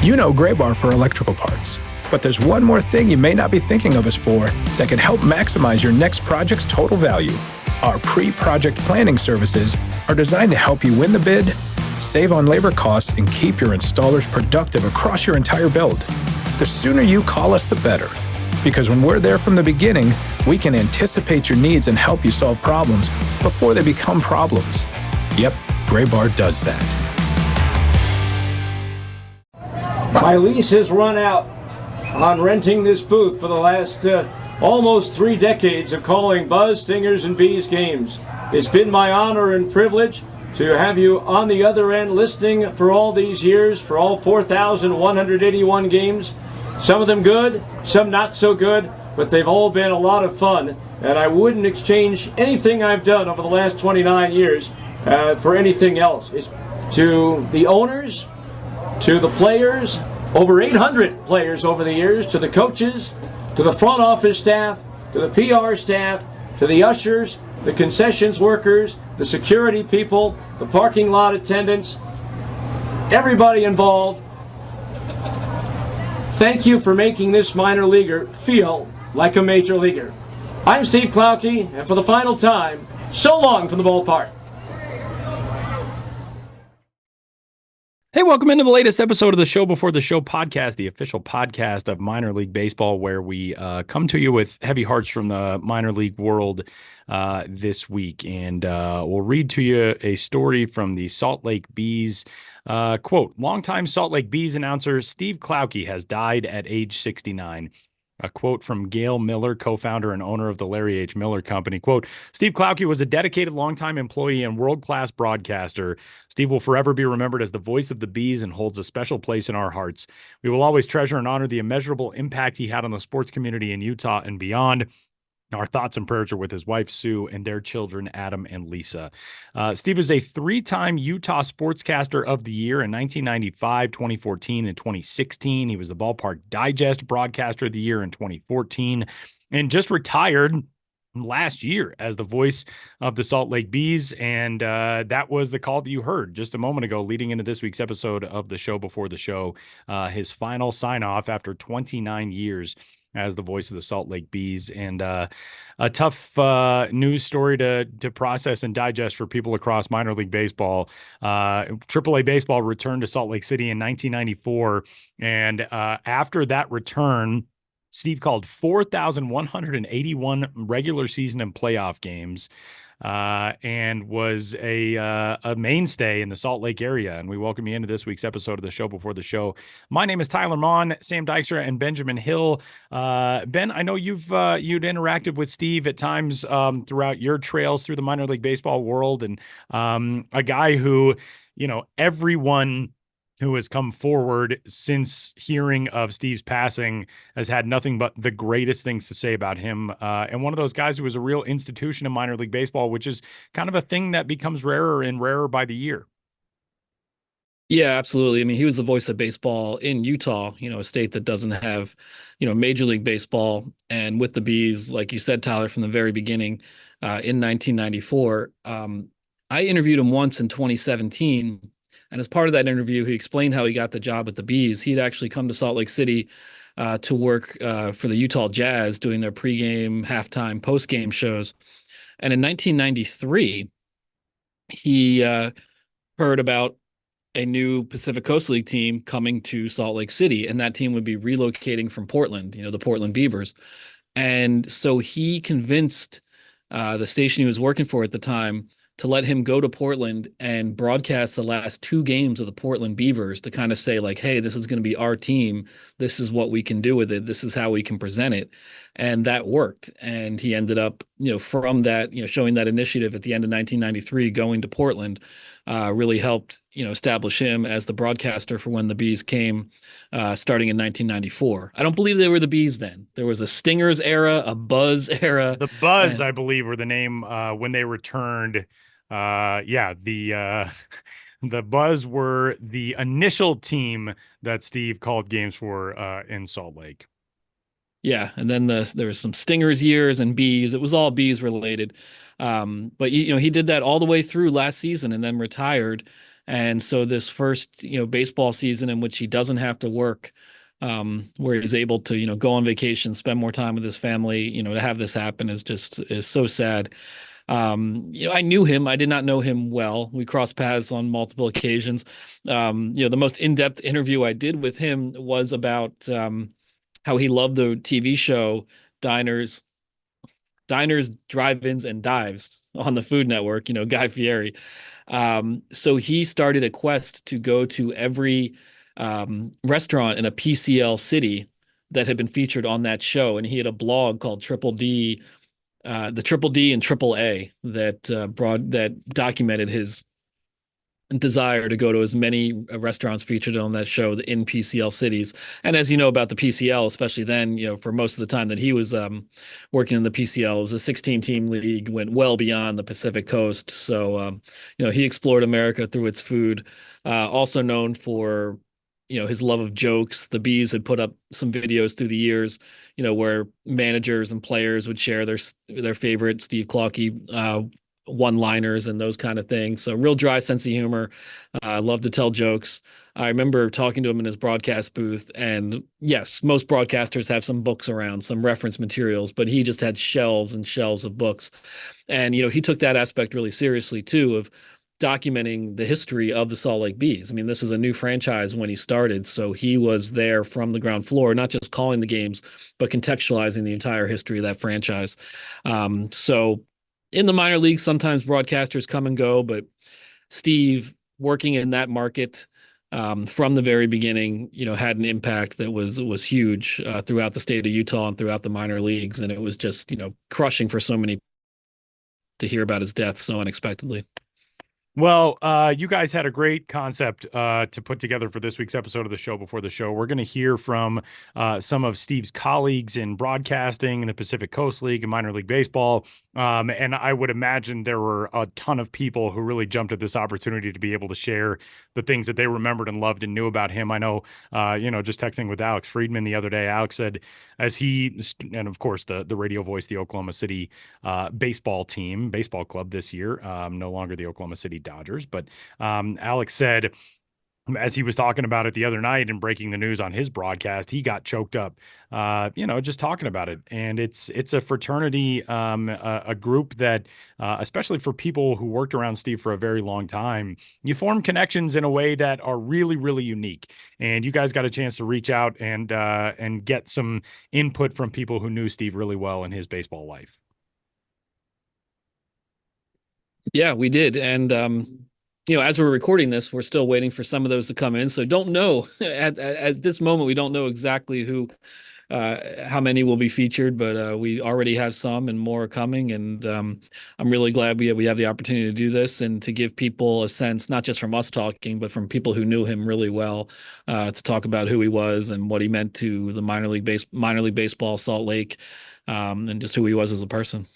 You know Graybar for electrical parts, but there's one more thing you may not be thinking of us for that can help maximize your next project's total value. Our pre-project planning services are designed to help you win the bid, save on labor costs, and keep your installers productive across your entire build. The sooner you call us, the better. Because when we're there from the beginning, we can anticipate your needs and help you solve problems before they become problems. Yep, Graybar does that. My lease has run out on renting this booth for the last almost 3 decades of calling Buzz, Stingers, and Bees games. It's been my honor and privilege to have you on the other end listening for all these years, for all 4,181 games. Some of them good, some not so good, but they've all been a lot of fun. And I wouldn't exchange anything I've done over the last 29 years for anything else. It's to the owners, to the players, over 800 players over the years, to the coaches, to the front office staff, to the PR staff, to the ushers, the concessions workers, the security people, the parking lot attendants, everybody involved. Thank you for making this minor leaguer feel like a major leaguer. I'm Steve Klauke, and for the final time, so long from the ballpark. Hey, welcome into the latest episode of the Show Before the Show podcast, the official podcast of minor league baseball, where we come to you with heavy hearts from the minor league world this week. And we'll read to you a story from the Salt Lake Bees. Quote, longtime Salt Lake Bees announcer Steve Klauke has died at age 69. A quote from Gail Miller, co-founder and owner of the Larry H. Miller Company. Quote, Steve Klauke was a dedicated longtime employee and world-class broadcaster. Steve will forever be remembered as the voice of the Bees and holds a special place in our hearts. We will always treasure and honor the immeasurable impact he had on the sports community in Utah and beyond. Our thoughts and prayers are with his wife, Sue, and their children, Adam and Lisa. Steve is a 3-time Utah Sportscaster of the Year in 1995, 2014, and 2016. He was the Ballpark Digest Broadcaster of the Year in 2014 and just retired last year as the voice of the Salt Lake Bees. And that was the call that you heard just a moment ago leading into this week's episode of the Show Before the Show. His final sign-off after 29 years as the voice of the Salt Lake Bees, and a tough news story to process and digest for people across minor league baseball. AAA baseball returned to Salt Lake City in 1994, and after that return, Steve called 4,181 regular season and playoff games, and was a mainstay in the Salt Lake area. And we welcome you into this week's episode of the Show Before the Show. My name is Tyler Mon, Sam Dykstra, and Benjamin Hill. Ben, I know you'd interacted with Steve at times throughout your trails through the minor league baseball world, and a guy who, everyone who has come forward since hearing of Steve's passing has had nothing but the greatest things to say about him. And one of those guys who was a real institution in minor league baseball, which is kind of a thing that becomes rarer and rarer by the year. Yeah, absolutely. I mean, he was the voice of baseball in Utah, a state that doesn't have, Major League Baseball. And with the Bees, like you said, Tyler, from the very beginning, in 1994, I interviewed him once in 2017. And as part of that interview, he explained how he got the job at the Bees. He'd actually come to Salt Lake City to work for the Utah Jazz, doing their pregame, halftime, postgame shows. And in 1993, he heard about a new Pacific Coast League team coming to Salt Lake City, and that team would be relocating from Portland, the Portland Beavers. And so he convinced the station he was working for at the time to let him go to Portland and broadcast the last 2 games of the Portland Beavers to kind of say, like, hey, this is going to be our team. This is what we can do with it. This is how we can present it. And that worked. And he ended up, from that, showing that initiative at the end of 1993, going to Portland, really helped, establish him as the broadcaster for when the Bees came, starting in 1994. I don't believe they were the Bees then. There was a Stingers era, a Buzz era. The Buzz, I believe, were the name when they returned. The Buzz were the initial team that Steve called games for in Salt Lake. Yeah, and then there was some Stingers years and Bees. It was all Bees related. But he did that all the way through last season and then retired. And so this first, baseball season in which he doesn't have to work, where he's able to, go on vacation, spend more time with his family, to have this happen is so sad. I knew him. I did not know him well. We crossed paths on multiple occasions. The most in-depth interview I did with him was about how he loved the TV show Diners, Drive-ins, and Dives on the Food Network, Guy Fieri. So he started a quest to go to every restaurant in a PCL city that had been featured on that show. And he had a blog called Triple D, the Triple D and Triple A that documented his desire to go to as many restaurants featured on that show in PCL cities. And as you know about the PCL, especially then, for most of the time that he was working in the PCL, it was a 16-team league, went well beyond the Pacific Coast. So, he explored America through its food. Also known for, his love of jokes. The Bees had put up some videos through the years, where managers and players would share their favorite Steve Klauke one-liners and those kind of things. So real dry sense of humor. Love to tell jokes. I remember talking to him in his broadcast booth, and yes, most broadcasters have some books around, some reference materials, but he just had shelves and shelves of books. And, he took that aspect really seriously too, of documenting the history of the Salt Lake Bees. I mean, this is a new franchise when he started, so he was there from the ground floor, not just calling the games, but contextualizing the entire history of that franchise. So in the minor leagues, sometimes broadcasters come and go, but Steve, working in that market from the very beginning, had an impact that was huge throughout the state of Utah and throughout the minor leagues. And it was just, crushing for so many to hear about his death so unexpectedly. Well, you guys had a great concept to put together for this week's episode of the show before the show. We're going to hear from some of Steve's colleagues in broadcasting in the Pacific Coast League and minor league baseball. And I would imagine there were a ton of people who really jumped at this opportunity to be able to share the things that they remembered and loved and knew about him. I know, just texting with Alex Friedman the other day, Alex said, and of course the radio voice, the Oklahoma City baseball club this year, no longer the Oklahoma City Dodgers. But Alex said, as he was talking about it the other night and breaking the news on his broadcast, he got choked up, just talking about it. And it's a fraternity, a group that, especially for people who worked around Steve for a very long time, you form connections in a way that are really, really unique. And you guys got a chance to reach out and get some input from people who knew Steve really well in his baseball life. Yeah, we did. And, as we're recording this, we're still waiting for some of those to come in. So don't know at this moment, we don't know exactly how many will be featured, but we already have some and more coming. And I'm really glad we have the opportunity to do this and to give people a sense, not just from us talking, but from people who knew him really well, to talk about who he was and what he meant to the minor league baseball, Salt Lake, and just who he was as a person.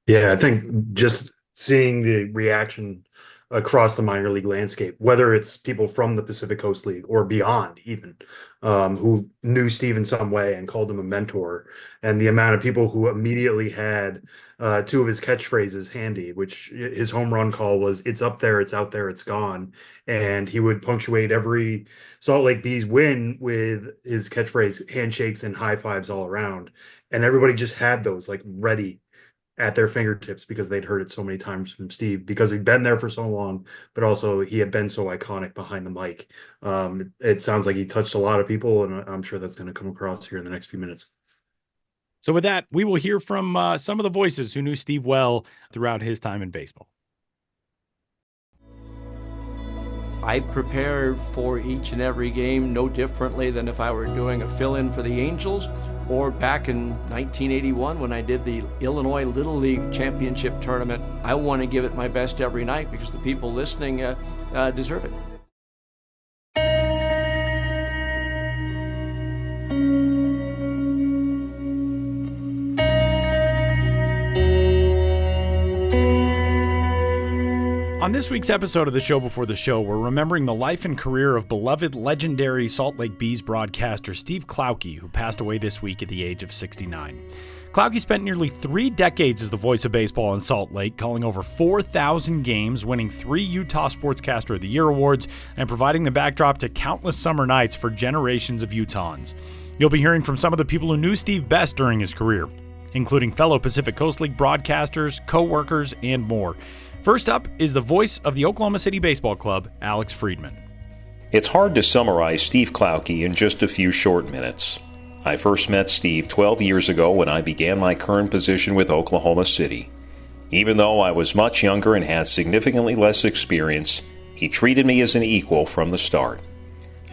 Yeah, I think just seeing the reaction across the minor league landscape, whether it's people from the Pacific Coast League or beyond even, who knew Steve in some way and called him a mentor, and the amount of people who immediately had two of his catchphrases handy, which his home run call was, "It's up there, it's out there, it's gone." And he would punctuate every Salt Lake Bees win with his catchphrase, handshakes and high fives all around. And everybody just had those like ready at their fingertips because they'd heard it so many times from Steve, because he'd been there for so long, but also he had been so iconic behind the mic. It sounds like he touched a lot of people, and I'm sure that's going to come across here in the next few minutes. So with that, we will hear from some of the voices who knew Steve well throughout his time in baseball. I prepare for each and every game no differently than if I were doing a fill-in for the Angels, or back in 1981 when I did the Illinois Little League Championship Tournament. I want to give it my best every night because the people listening deserve it. On this week's episode of the Show Before the Show, we're remembering the life and career of beloved legendary Salt Lake Bees broadcaster Steve Klauke, who passed away this week at the age of 69. Klauke spent nearly 3 decades as the voice of baseball in Salt Lake, calling over 4,000 games, winning 3 Utah Sportscaster of the Year awards, and providing the backdrop to countless summer nights for generations of Utahns. You'll be hearing from some of the people who knew Steve best during his career, including fellow Pacific Coast League broadcasters, co-workers, and more. First up is the voice of the Oklahoma City Baseball Club, Alex Friedman. It's hard to summarize Steve Klauke in just a few short minutes. I first met Steve 12 years ago when I began my current position with Oklahoma City. Even though I was much younger and had significantly less experience, he treated me as an equal from the start.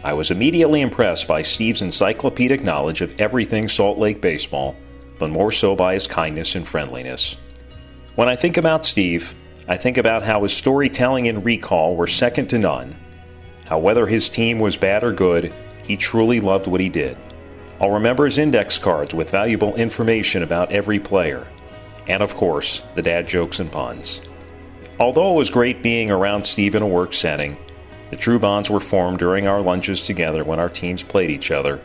I was immediately impressed by Steve's encyclopedic knowledge of everything Salt Lake baseball, but more so by his kindness and friendliness. When I think about Steve, I think about how his storytelling and recall were second to none, how whether his team was bad or good, he truly loved what he did. I'll remember his index cards with valuable information about every player, and of course, the dad jokes and puns. Although it was great being around Steve in a work setting, the true bonds were formed during our lunches together when our teams played each other,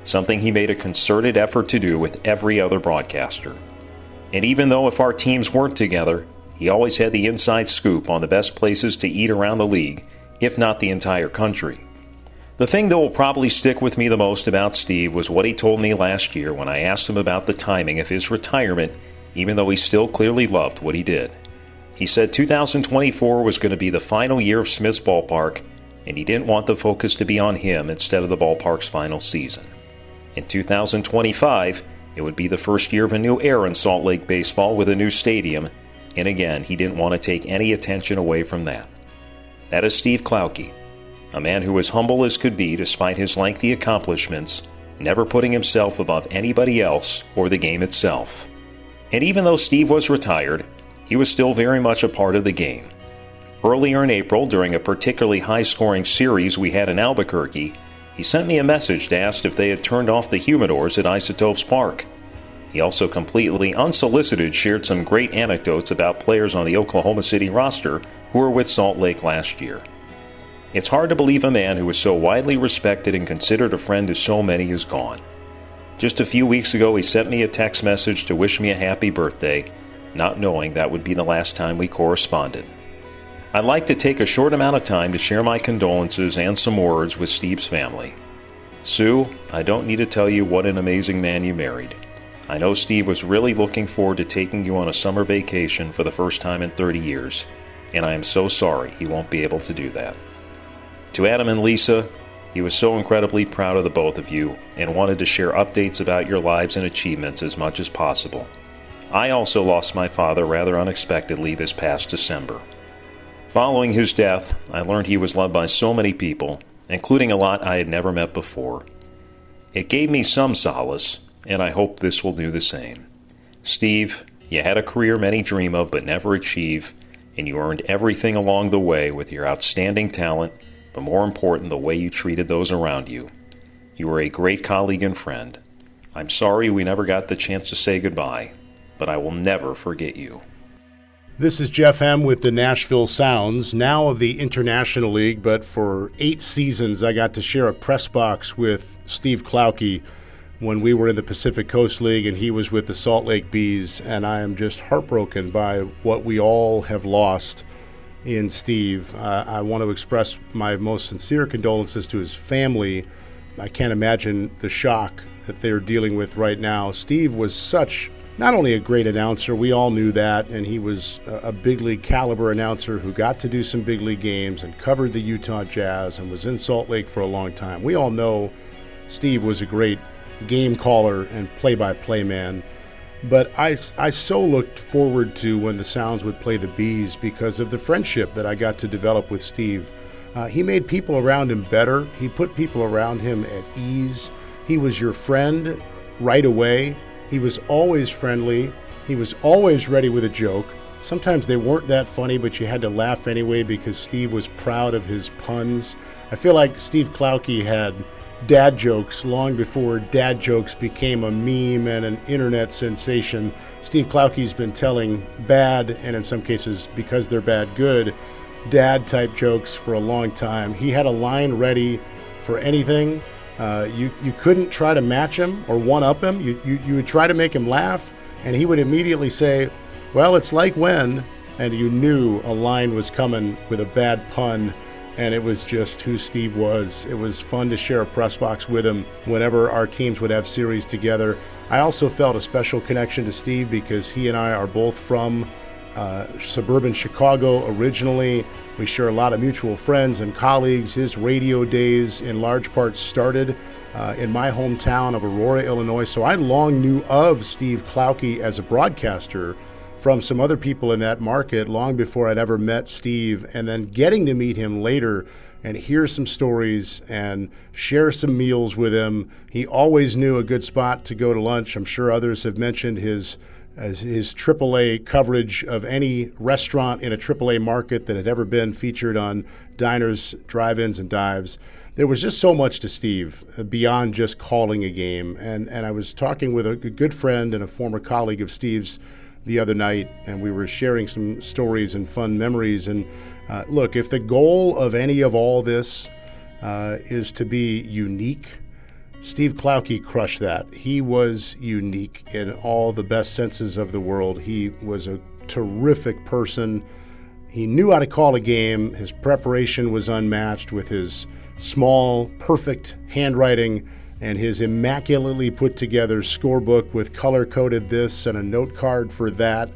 something he made a concerted effort to do with every other broadcaster. And even though if our teams weren't together, he always had the inside scoop on the best places to eat around the league, if not the entire country. The thing that will probably stick with me the most about Steve was what he told me last year when I asked him about the timing of his retirement, even though he still clearly loved what he did. He said 2024 was going to be the final year of Smith's Ballpark, and he didn't want the focus to be on him instead of the ballpark's final season. In 2025, it would be the first year of a new era in Salt Lake baseball with a new stadium, and again, he didn't want to take any attention away from that. That is Steve Klauke, a man who was humble as could be despite his lengthy accomplishments, never putting himself above anybody else or the game itself. And even though Steve was retired, he was still very much a part of the game. Earlier in April, during a particularly high-scoring series we had in Albuquerque, he sent me a message to ask if they had turned off the humidors at Isotopes Park. He also completely unsolicited shared some great anecdotes about players on the Oklahoma City roster who were with Salt Lake last year. It's hard to believe a man who was so widely respected and considered a friend to so many is gone. Just a few weeks ago, he sent me a text message to wish me a happy birthday, not knowing that would be the last time we corresponded. I'd like to take a short amount of time to share my condolences and some words with Steve's family. Sue, I don't need to tell you what an amazing man you married. I know Steve was really looking forward to taking you on a summer vacation for the first time in 30 years, and I am so sorry he won't be able to do that. To Adam and Lisa, he was so incredibly proud of the both of you and wanted to share updates about your lives and achievements as much as possible. I also lost my father rather unexpectedly this past December. Following his death, I learned he was loved by so many people, including a lot I had never met before. It gave me some solace, and I hope this will do the same. Steve, you had a career many dream of but never achieve, and you earned everything along the way with your outstanding talent, but more important, the way you treated those around you. You were a great colleague and friend. I'm sorry we never got the chance to say goodbye, but I will never forget you. This is Jeff Hem with the Nashville Sounds, now of the International League, but for 8 seasons I got to share a press box with Steve Klauke when we were in the Pacific Coast League and he was with the Salt Lake Bees, and I am just heartbroken by what we all have lost in Steve. I want to express my most sincere condolences to his family. I can't imagine the shock that they're dealing with right now. Steve was such not only a great announcer, we all knew that, and he was a big league caliber announcer who got to do some big league games and covered the Utah Jazz and was in Salt Lake for a long time. We all know Steve was a great game caller and play-by-play man, but I so looked forward to when the Sounds would play the Bees because of the friendship that I got to develop with Steve. He made people around him better. He put people around him at ease. He was your friend right away. He was always friendly. He was always ready with a joke. Sometimes they weren't that funny, but you had to laugh anyway because Steve was proud of his puns. I feel like Steve Klauke had dad jokes long before dad jokes became a meme and an internet sensation. Steve Klauke's been telling bad, and in some cases, because they're bad, good, dad type jokes for a long time. He had a line ready for anything. You couldn't try to match him or one-up him. You would try to make him laugh, and he would immediately say, well, it's like when, and you knew a line was coming with a bad pun, and it was just who Steve was. It was fun to share a press box with him whenever our teams would have series together. I also felt a special connection to Steve because he and I are both from suburban Chicago originally. We share a lot of mutual friends and colleagues. His radio days in large part started in my hometown of Aurora, Illinois. So I long knew of Steve Klauke as a broadcaster from some other people in that market long before I'd ever met Steve. And then getting to meet him later and hear some stories and share some meals with him. He always knew a good spot to go to lunch. I'm sure others have mentioned his AAA coverage of any restaurant in a AAA market that had ever been featured on diners, drive-ins, and dives. There was just so much to Steve beyond just calling a game. And I was talking with a good friend and a former colleague of Steve's the other night, and we were sharing some stories and fun memories. And look, if the goal of any of all this is to be unique, Steve Klauke crushed that. He was unique in all the best senses of the world. He was a terrific person. He knew how to call a game. His preparation was unmatched with his small, perfect handwriting and his immaculately put together scorebook with color-coded this and a note card for that.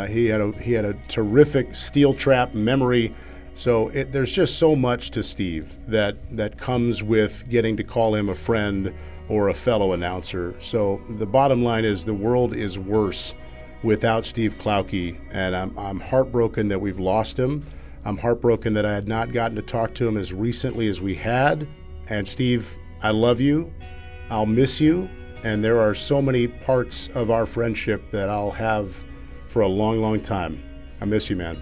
He had a terrific steel trap memory. So there's just so much to Steve that comes with getting to call him a friend or a fellow announcer. So the bottom line is the world is worse without Steve Klauke, and I'm heartbroken that we've lost him. I'm heartbroken that I had not gotten to talk to him as recently as we had. And Steve, I love you. I'll miss you. And there are so many parts of our friendship that I'll have for a long, long time. I miss you, man.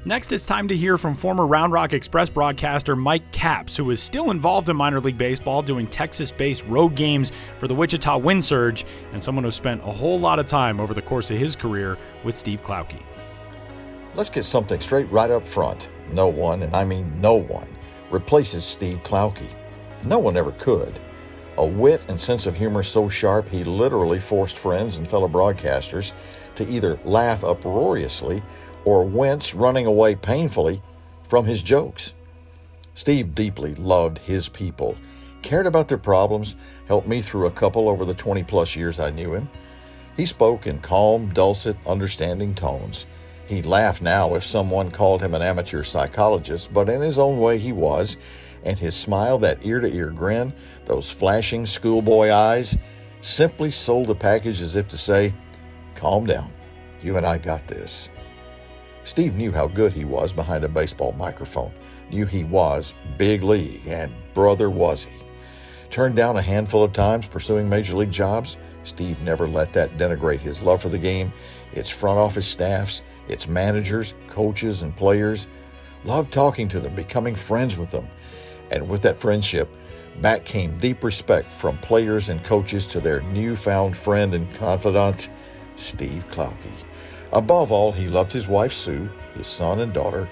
Next, it's time to hear from former Round Rock Express broadcaster Mike Capps, who is still involved in minor league baseball doing Texas-based road games for the Wichita Wind Surge, and someone who spent a whole lot of time over the course of his career with Steve Klauke. Let's get something straight right up front. No one, and I mean no one, replaces Steve Klauke. No one ever could. A wit and sense of humor so sharp he literally forced friends and fellow broadcasters to either laugh uproariously or wince, running away painfully from his jokes. Steve deeply loved his people, cared about their problems, helped me through a couple over the 20-plus years I knew him. He spoke in calm, dulcet, understanding tones. He'd laugh now if someone called him an amateur psychologist, but in his own way he was, and his smile, that ear-to-ear grin, those flashing schoolboy eyes, simply sold the package as if to say, calm down, you and I got this. Steve knew how good he was behind a baseball microphone, knew he was big league, and brother was he. Turned down a handful of times pursuing major league jobs, Steve never let that denigrate his love for the game, its front office staffs, its managers, coaches, and players. Loved talking to them, becoming friends with them. And with that friendship, back came deep respect from players and coaches to their newfound friend and confidant, Steve Klauke. Above all, he loved his wife, Sue, his son and daughter,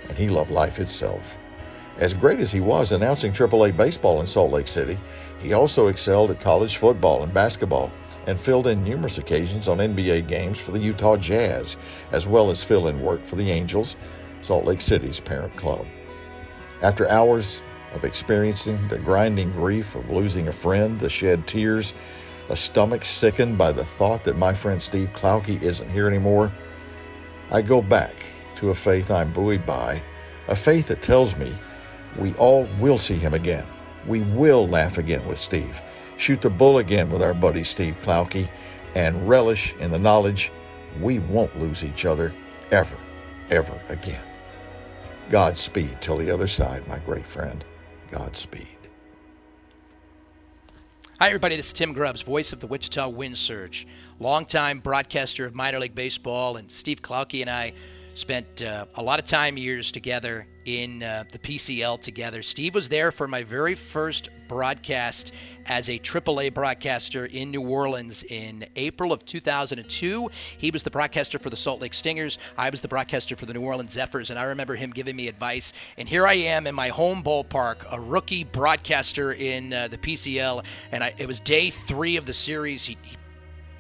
and he loved life itself. As great as he was announcing AAA baseball in Salt Lake City, he also excelled at college football and basketball and filled in numerous occasions on NBA games for the Utah Jazz, as well as fill-in work for the Angels, Salt Lake City's parent club. After hours of experiencing the grinding grief of losing a friend, the shed tears, a stomach sickened by the thought that my friend Steve Klauke isn't here anymore, I go back to a faith I'm buoyed by, a faith that tells me we all will see him again. We will laugh again with Steve, shoot the bull again with our buddy Steve Klauke, and relish in the knowledge we won't lose each other ever, ever again. Godspeed till the other side, my great friend. Godspeed. Hi, everybody. This is Tim Grubbs, voice of the Wichita Wind Surge, longtime broadcaster of minor league baseball, and Steve Klauke and I spent a lot of years together in the PCL together. Steve was there for my very first broadcast as a AAA broadcaster in New Orleans in April of 2002. He was the broadcaster for the Salt Lake Stingers. I was the broadcaster for the New Orleans Zephyrs, and I remember him giving me advice. And here I am in my home ballpark, a rookie broadcaster in the PCL, and it was day 3 of the series. He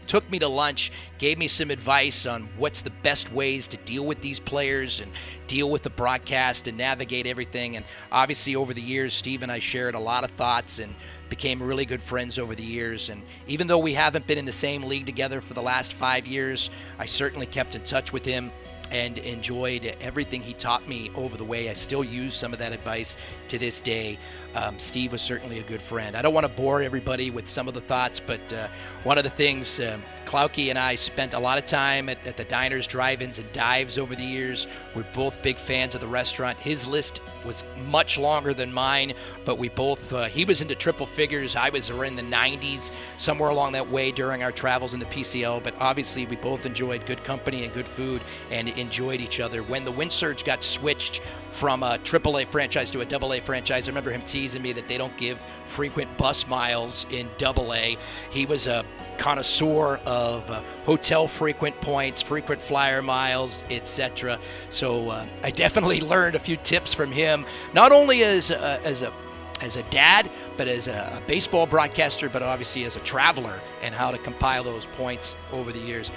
took me to lunch, gave me some advice on what's the best ways to deal with these players and deal with the broadcast and navigate everything. And obviously over the years, Steve and I shared a lot of thoughts and became really good friends over the years. And even though we haven't been in the same league together for the last 5 years, I certainly kept in touch with him and enjoyed everything he taught me over the way. I still use some of that advice to this day. Steve was certainly a good friend. I don't want to bore everybody with some of the thoughts, but one of the things, Klauke and I spent a lot of time at the diners, drive-ins, and dives over the years. We're both big fans of the restaurant. His list was much longer than mine, but we both, he was into triple figures. I was in the 90s, somewhere along that way during our travels in the PCL, but obviously we both enjoyed good company and good food and enjoyed each other. When the Wind Surge got switched from a AAA franchise to a AA franchise, I remember him teasing me that they don't give frequent bus miles in AA. He was a connoisseur of hotel frequent points, frequent flyer miles, etc. So I definitely learned a few tips from him, not only as a dad, but as a baseball broadcaster, but obviously as a traveler, and how to compile those points over the years.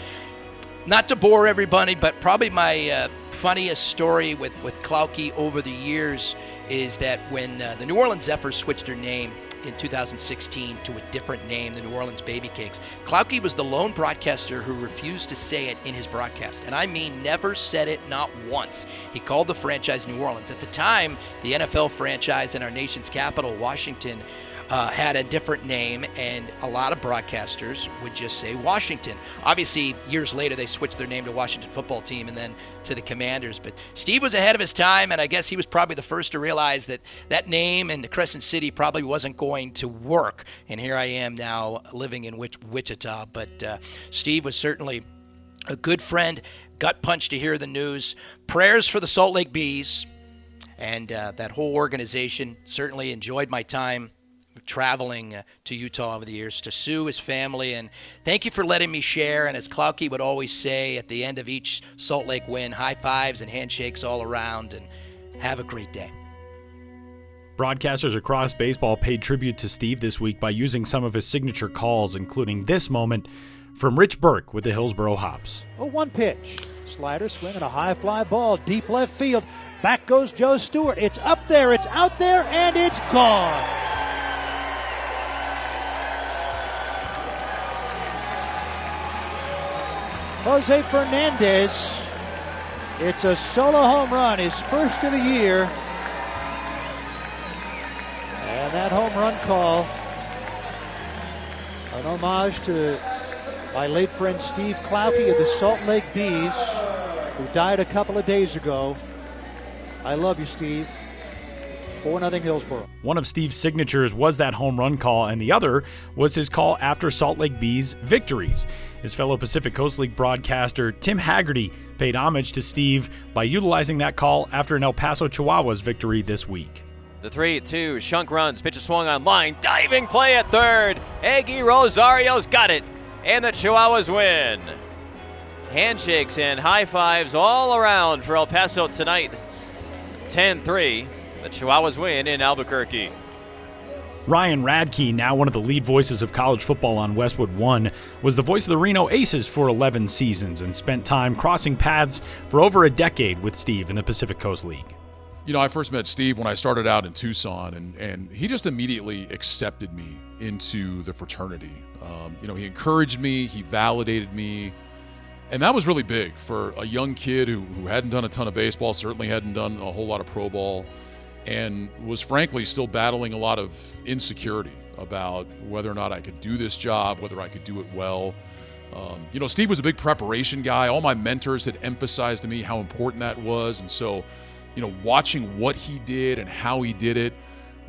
Not to bore everybody, but probably my funniest story with Klauke over the years is that when the New Orleans Zephyrs switched their name in 2016 to a different name, the New Orleans Baby Cakes, Klauke was the lone broadcaster who refused to say it in his broadcast. And I mean never said it, not once. He called the franchise New Orleans. At the time, the NFL franchise in our nation's capital, Washington, had a different name, and a lot of broadcasters would just say Washington. Obviously, years later, they switched their name to Washington Football Team and then to the Commanders. But Steve was ahead of his time, and I guess he was probably the first to realize that that name and the Crescent City probably wasn't going to work. And here I am now living in Wichita. But Steve was certainly a good friend, gut punch to hear the news. Prayers for the Salt Lake Bees and that whole organization. Certainly enjoyed my time traveling to Utah over the years, to Sue, his family, and thank you for letting me share. And as Klauke would always say at the end of each Salt Lake win, high fives and handshakes all around, and have a great day. Broadcasters across baseball paid tribute to Steve this week by using some of his signature calls, including this moment from Rich Burke with the Hillsboro Hops. 0-1 pitch. Slider swinging a high fly ball, deep left field. Back goes Joe Stewart. It's up there, it's out there, and it's gone. Jose Fernandez, it's a solo home run, his first of the year. And that home run call, an homage to my late friend Steve Klauke of the Salt Lake Bees, who died a couple of days ago. I love you, Steve. 4-0 Hillsboro. One of Steve's signatures was that home run call, and the other was his call after Salt Lake Bees victories. His fellow Pacific Coast League broadcaster Tim Haggerty paid homage to Steve by utilizing that call after an El Paso Chihuahuas victory this week. The 3-2, Shunk runs, pitch is swung on line, diving play at third. Eggy Rosario's got it, and the Chihuahuas win. Handshakes and high fives all around for El Paso tonight. 10-3. The Chihuahuas win in Albuquerque. Ryan Radke, now one of the lead voices of college football on Westwood One, was the voice of the Reno Aces for 11 seasons and spent time crossing paths for over a decade with Steve in the Pacific Coast League. You know, I first met Steve when I started out in Tucson, and he just immediately accepted me into the fraternity. He encouraged me, he validated me, and that was really big for a young kid who hadn't done a ton of baseball, certainly hadn't done a whole lot of pro ball, and was frankly still battling a lot of insecurity about whether or not I could do this job, whether I could do it well. Steve was a big preparation guy. All my mentors had emphasized to me how important that was. And so, watching what he did and how he did it,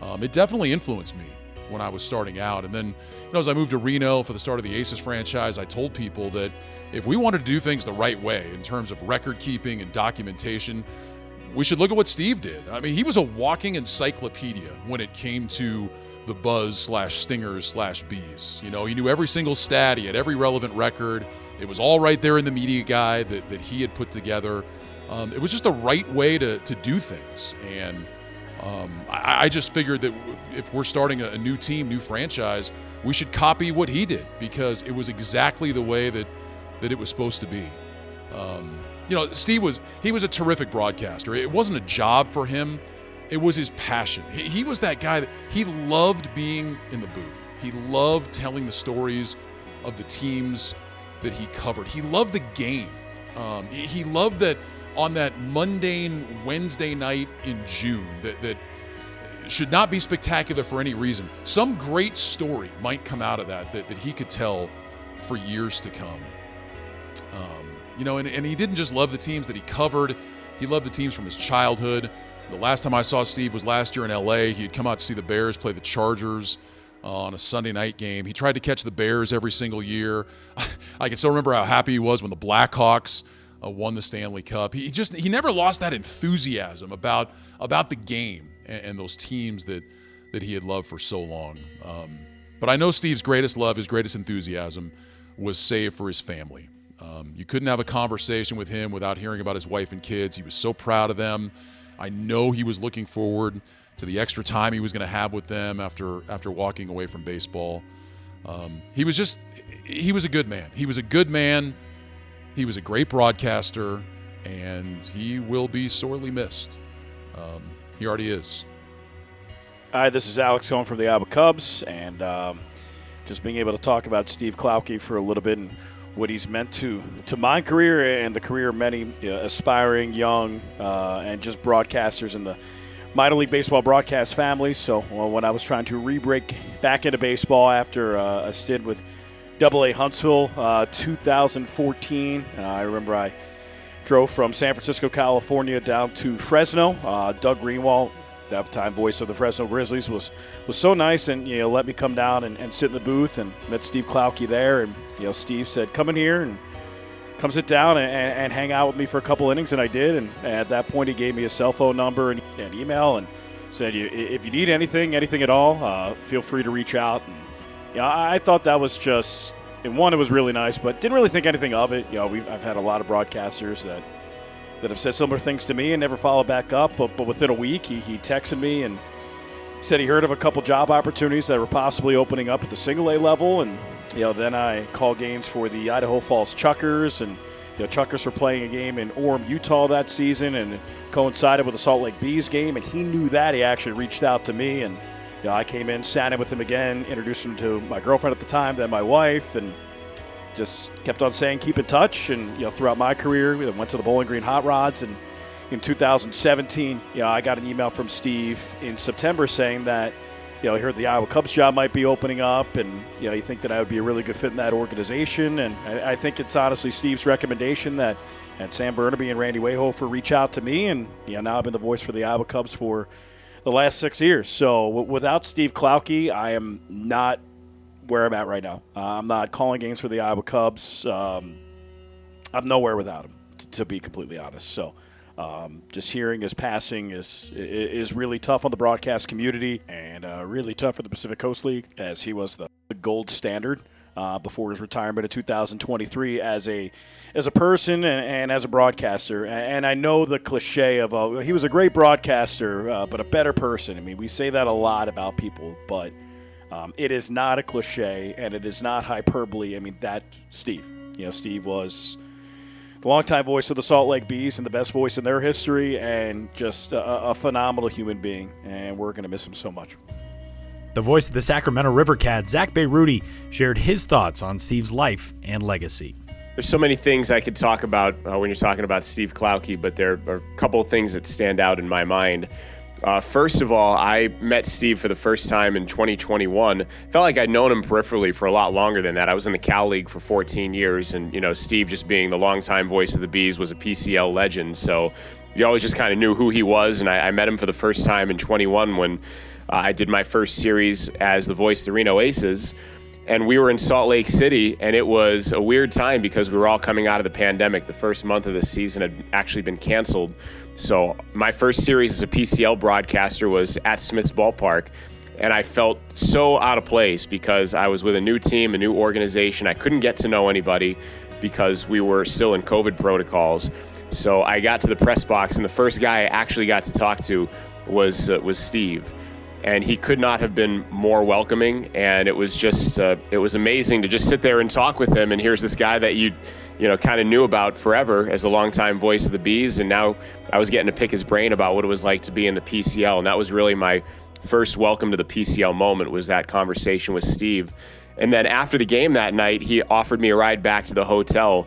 it definitely influenced me. when I was starting out. And then, as I moved to Reno for the start of the Aces franchise, I told people that if we wanted to do things the right way in terms of record keeping and documentation, we should look at what Steve did. I mean, he was a walking encyclopedia when it came to the Buzz/Stingers/Bees. He knew every single stat. He had every relevant record. It was all right there in the media guide that he had put together. It was just the right way to do things. And I just figured that if we're starting a new team, new franchise, we should copy what he did, because it was exactly the way that it was supposed to be. Steve was a terrific broadcaster. It wasn't a job for him. It was his passion. He was that guy that he loved being in the booth. He loved telling the stories of the teams that he covered. He loved the game. He loved that on that mundane Wednesday night in June that should not be spectacular for any reason. Some great story might come out of that he could tell for years to come. And he didn't just love the teams that he covered. He loved the teams from his childhood. The last time I saw Steve was last year in L.A. He had come out to see the Bears play the Chargers on a Sunday night game. He tried to catch the Bears every single year. I can still remember how happy he was when the Blackhawks won the Stanley Cup. He never lost that enthusiasm about the game and those teams that he had loved for so long. But I know Steve's greatest love, his greatest enthusiasm, was saved for his family. You couldn't have a conversation with him without hearing about his wife and kids. He was so proud of them. I know he was looking forward to the extra time he was going to have with them after walking away from baseball. He was a good man. He was a good man. He was a great broadcaster, and he will be sorely missed. He already is. Hi, this is Alex Cohen from the Iowa Cubs, and just being able to talk about Steve Klauke for a little bit and what he's meant to my career and the career of many aspiring young and just broadcasters in the minor league baseball broadcast family. So when I was trying to re-break back into baseball after a stint with AA Huntsville 2014, I remember I drove from San Francisco, California down to Fresno. Doug Greenwald, that time voice of the Fresno Grizzlies, was so nice and let me come down and sit in the booth, and met Steve Klauke there. And Steve said, come in here and come sit down and hang out with me for a couple innings, and I did. And at that point, he gave me his cell phone number and email and said, if you need anything at all, feel free to reach out. And I thought that was just, and one, it was really nice, but didn't really think anything of it. I've had a lot of broadcasters that have said similar things to me and never followed back up. But within a week, he texted me and said he heard of a couple job opportunities that were possibly opening up at the single-A level. And, then I called games for the Idaho Falls Chuckers. And, Chuckers were playing a game in Orem, Utah that season, and it coincided with the Salt Lake Bees game. And he knew that. He actually reached out to me. And, I came in, sat in with him again, introduced him to my girlfriend at the time, then my wife, and just kept on saying keep in touch. And throughout my career, we went to the Bowling Green Hot Rods, and in 2017 I got an email from Steve in September saying that he heard the Iowa Cubs job might be opening up, and he think that I would be a really good fit in that organization. And I think it's honestly Steve's recommendation that Sam Burnaby and Randy Wayhofer reach out to me, and now I've been the voice for the Iowa Cubs for the last 6 years. So without Steve Klauke, I am not where I'm at right now. I'm not calling games for the Iowa Cubs. I'm nowhere without him, to be completely honest. So just hearing his passing is really tough on the broadcast community, and really tough for the Pacific Coast League, as he was the gold standard before his retirement in 2023 as a person and as a broadcaster. And I know the cliche of he was a great broadcaster, but a better person. I mean, we say that a lot about people, but it is not a cliche, and it is not hyperbole. I mean, that Steve. Steve was the longtime voice of the Salt Lake Bees and the best voice in their history, and just a phenomenal human being, and we're going to miss him so much. The voice of the Sacramento River Cats, Zach Beyruti, shared his thoughts on Steve's life and legacy. There's so many things I could talk about when you're talking about Steve Klauke, but there are a couple of things that stand out in my mind. First of all, I met Steve for the first time in 2021. Felt like I'd known him peripherally for a lot longer than that. I was in the Cal League for 14 years, and Steve, just being the longtime voice of the Bees, was a PCL legend. So you always just kind of knew who he was, and I met him for the first time in 21 when I did my first series as the voice of the Reno Aces, and we were in Salt Lake City, and it was a weird time because we were all coming out of the pandemic. The first month of the season had actually been canceled. So my first series as a PCL broadcaster was at Smith's Ballpark, and I felt so out of place because I was with a new team, a new organization. I couldn't get to know anybody because we were still in COVID protocols. So I got to the press box, and the first guy I actually got to talk to was Steve. And he could not have been more welcoming, and it was just it was amazing to just sit there and talk with him. And here's this guy that you kind of knew about forever as a longtime voice of the Bees, and now I was getting to pick his brain about what it was like to be in the PCL, and that was really my first welcome to the PCL moment, was that conversation with Steve. And then after the game that night, he offered me a ride back to the hotel,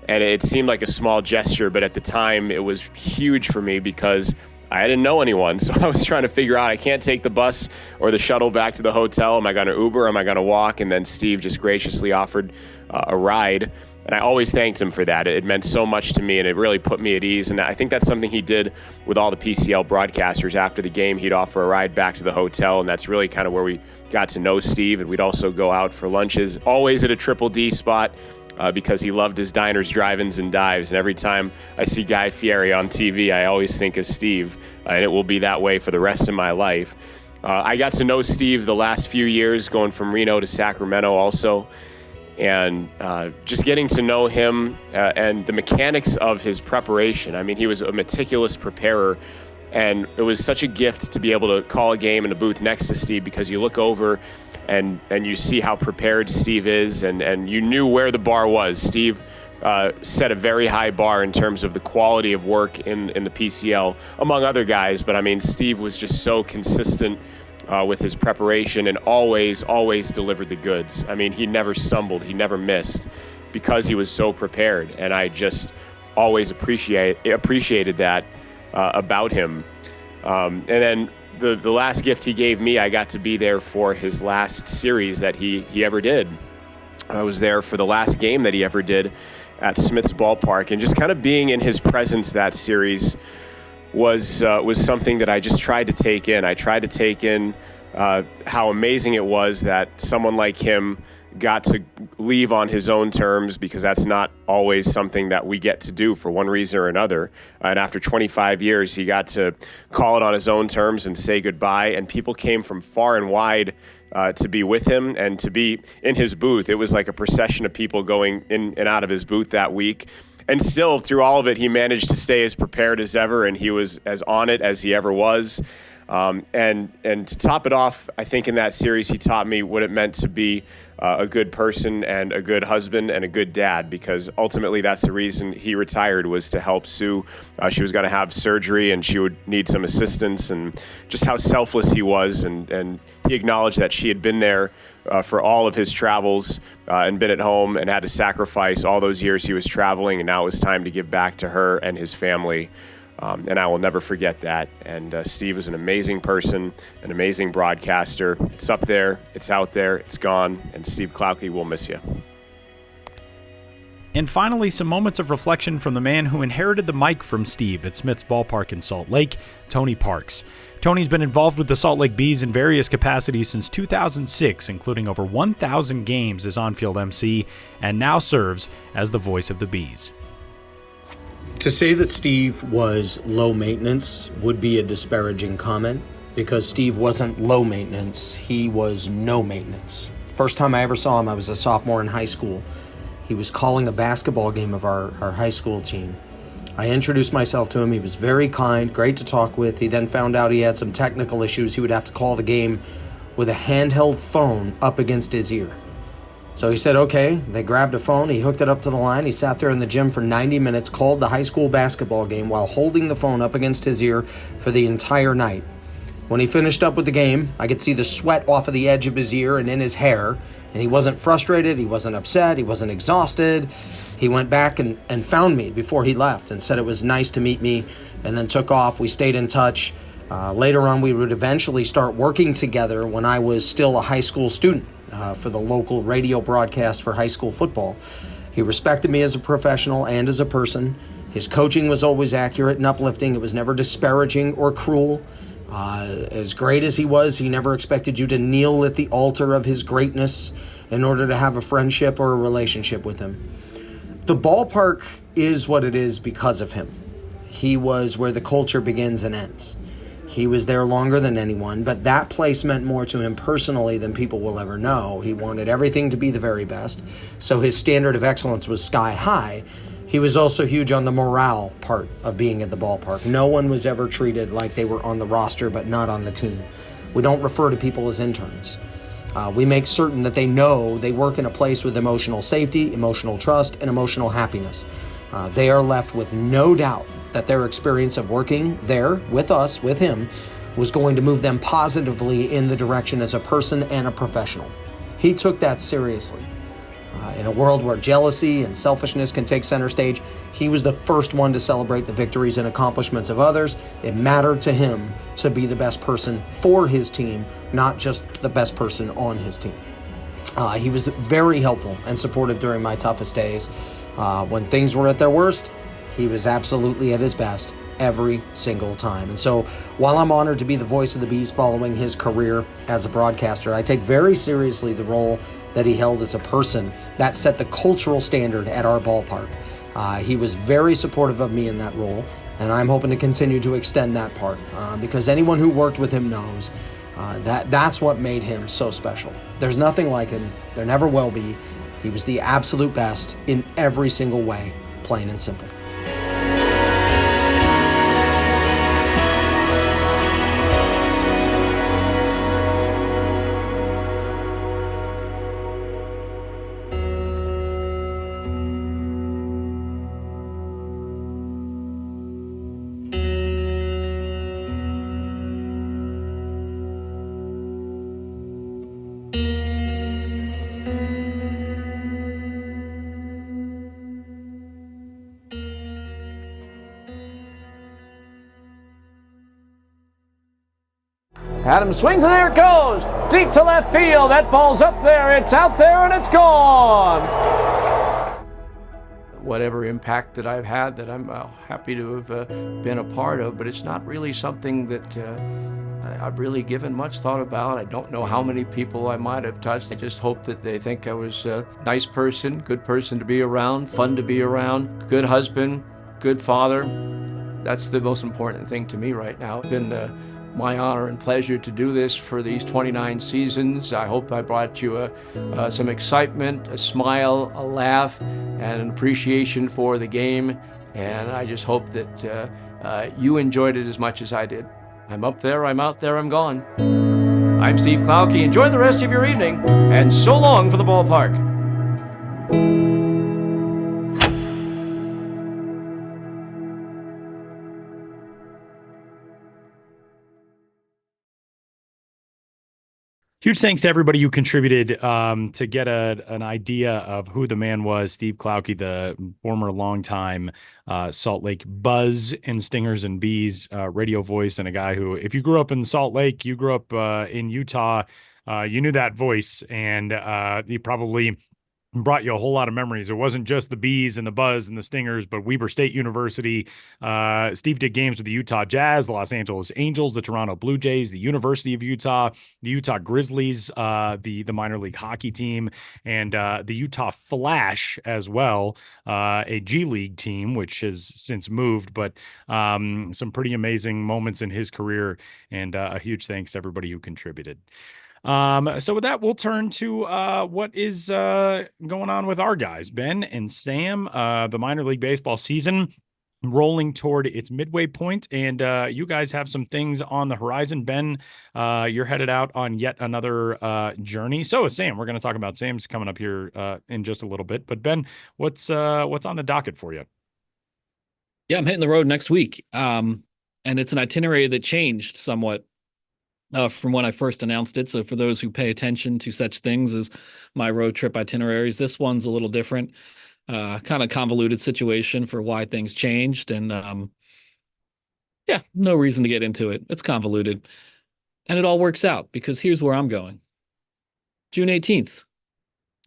and it seemed like a small gesture, but at the time it was huge for me because I didn't know anyone. So I was trying to figure out, I can't take the bus or the shuttle back to the hotel. Am I going to Uber? Am I going to walk? And then Steve just graciously offered a ride. And I always thanked him for that. It meant so much to me, and it really put me at ease. And I think that's something he did with all the PCL broadcasters. After the game, he'd offer a ride back to the hotel, and that's really kind of where we got to know Steve. And we'd also go out for lunches, always at a Triple D spot, because he loved his diners, drive-ins, and dives. And every time I see Guy Fieri on TV, I always think of Steve, and it will be that way for the rest of my life. I got to know Steve the last few years, going from Reno to Sacramento also, and just getting to know him and the mechanics of his preparation. I mean, he was a meticulous preparer, and it was such a gift to be able to call a game in the booth next to Steve, because you look over and you see how prepared Steve is, and you knew where the bar was. Steve set a very high bar in terms of the quality of work in the PCL, among other guys. But I mean, Steve was just so consistent with his preparation, and always delivered the goods. I mean, he never stumbled, he never missed, because he was so prepared. And I just always appreciated that about him. And then the last gift he gave me, I got to be there for his last series that he ever did. I was there for the last game that he ever did at Smith's Ballpark, and just kind of being in his presence that series was something that I just tried to take in. I tried to take in how amazing it was that someone like him got to leave on his own terms, because that's not always something that we get to do for one reason or another. And after 25 years, he got to call it on his own terms and say goodbye. And people came from far and wide to be with him and to be in his booth. It was like a procession of people going in and out of his booth that week. And still, through all of it, he managed to stay as prepared as ever, and he was as on it as he ever was. And to top it off, I think in that series, he taught me what it meant to be a good person and a good husband and a good dad, because ultimately that's the reason he retired, was to help Sue. She was going to have surgery and she would need some assistance, and just how selfless he was. And he acknowledged that she had been there for all of his travels and been at home and had to sacrifice all those years he was traveling, and now it was time to give back to her and his family. And I will never forget that. And Steve is an amazing person, an amazing broadcaster. It's up there, it's out there, it's gone, and Steve Klauke will miss you. And finally, some moments of reflection from the man who inherited the mic from Steve at Smith's Ballpark in Salt Lake, Tony Parks. Tony's been involved with the Salt Lake Bees in various capacities since 2006, including over 1,000 games as on-field MC, and now serves as the voice of the Bees. To say that Steve was low maintenance would be a disparaging comment, because Steve wasn't low maintenance, he was no maintenance. First time I ever saw him, I was a sophomore in high school. He was calling a basketball game of our high school team. I introduced myself to him. He was very kind, great to talk with. He then found out he had some technical issues. He would have to call the game with a handheld phone up against his ear. So he said, okay. They grabbed a phone. He hooked it up to the line. He sat there in the gym for 90 minutes, called the high school basketball game while holding the phone up against his ear for the entire night. When he finished up with the game, I could see the sweat off of the edge of his ear and in his hair. And he wasn't frustrated. He wasn't upset. He wasn't exhausted. He went back and found me before he left and said it was nice to meet me, and then took off. We stayed in touch. Later on, we would eventually start working together when I was still a high school student for the local radio broadcast for high school football. He respected me as a professional and as a person. His coaching was always accurate and uplifting. It was never disparaging or cruel. As great as he was, he never expected you to kneel at the altar of his greatness in order to have a friendship or a relationship with him. The ballpark is what it is because of him. He was where the culture begins and ends. He was there longer than anyone, but that place meant more to him personally than people will ever know. He wanted everything to be the very best, so his standard of excellence was sky high. He was also huge on the morale part of being at the ballpark. No one was ever treated like they were on the roster but not on the team. We don't refer to people as interns. We make certain that they know they work in a place with emotional safety, emotional trust, and emotional happiness. They are left with no doubt that their experience of working there with us, with him, was going to move them positively in the direction as a person and a professional. He took that seriously. In a world where jealousy and selfishness can take center stage, he was the first one to celebrate the victories and accomplishments of others. It mattered to him to be the best person for his team, not just the best person on his team. He was very helpful and supportive during my toughest days. When things were at their worst, he was absolutely at his best every single time. And so while I'm honored to be the voice of the Bees following his career as a broadcaster, I take very seriously the role that he held as a person that set the cultural standard at our ballpark. He was very supportive of me in that role, and I'm hoping to continue to extend that part because anyone who worked with him knows that's what made him so special. There's nothing like him. There never will be. He was the absolute best in every single way, plain and simple. Adams swings and there it goes. Deep to left field. That ball's up there. It's out there and it's gone. Whatever impact that I've had that I'm happy to have been a part of, but it's not really something that I've really given much thought about. I don't know how many people I might have touched. I just hope that they think I was a nice person, good person to be around, fun to be around, good husband, good father. That's the most important thing to me right now. It's been my honor and pleasure to do this for these 29 seasons. I hope I brought you some excitement, a smile, a laugh, and an appreciation for the game. And I just hope that you enjoyed it as much as I did. I'm up there, I'm out there, I'm gone. I'm Steve Klauke. Enjoy the rest of your evening, and so long for the ballpark. Huge thanks to everybody who contributed to get an idea of who the man was. Steve Klauke, the former longtime Salt Lake Buzz and Stingers and Bees radio voice, and a guy who, if you grew up in Salt Lake, you grew up in Utah, you knew that voice, and he probably brought you a whole lot of memories. It wasn't just the Bees and the Buzz and the Stingers, but Weber State University. Steve did games with the Utah Jazz, the Los Angeles Angels, the Toronto Blue Jays, the University of Utah, the Utah Grizzlies, the minor league hockey team, and the Utah Flash as well, a G League team, which has since moved, but some pretty amazing moments in his career, and a huge thanks to everybody who contributed. So with that, we'll turn to what is going on with our guys, Ben and Sam. The minor league baseball season rolling toward its midway point, and you guys have some things on the horizon. Ben, you're headed out on yet another journey. So is Sam. We're going to talk about Sam's coming up here in just a little bit. But Ben, what's on the docket for you? Yeah, I'm hitting the road next week, and it's an itinerary that changed somewhat from when I first announced it. So for those who pay attention to such things as my road trip itineraries, this one's a little different, kind of convoluted situation for why things changed. And yeah, no reason to get into it. It's convoluted. And it all works out because here's where I'm going. June 18th,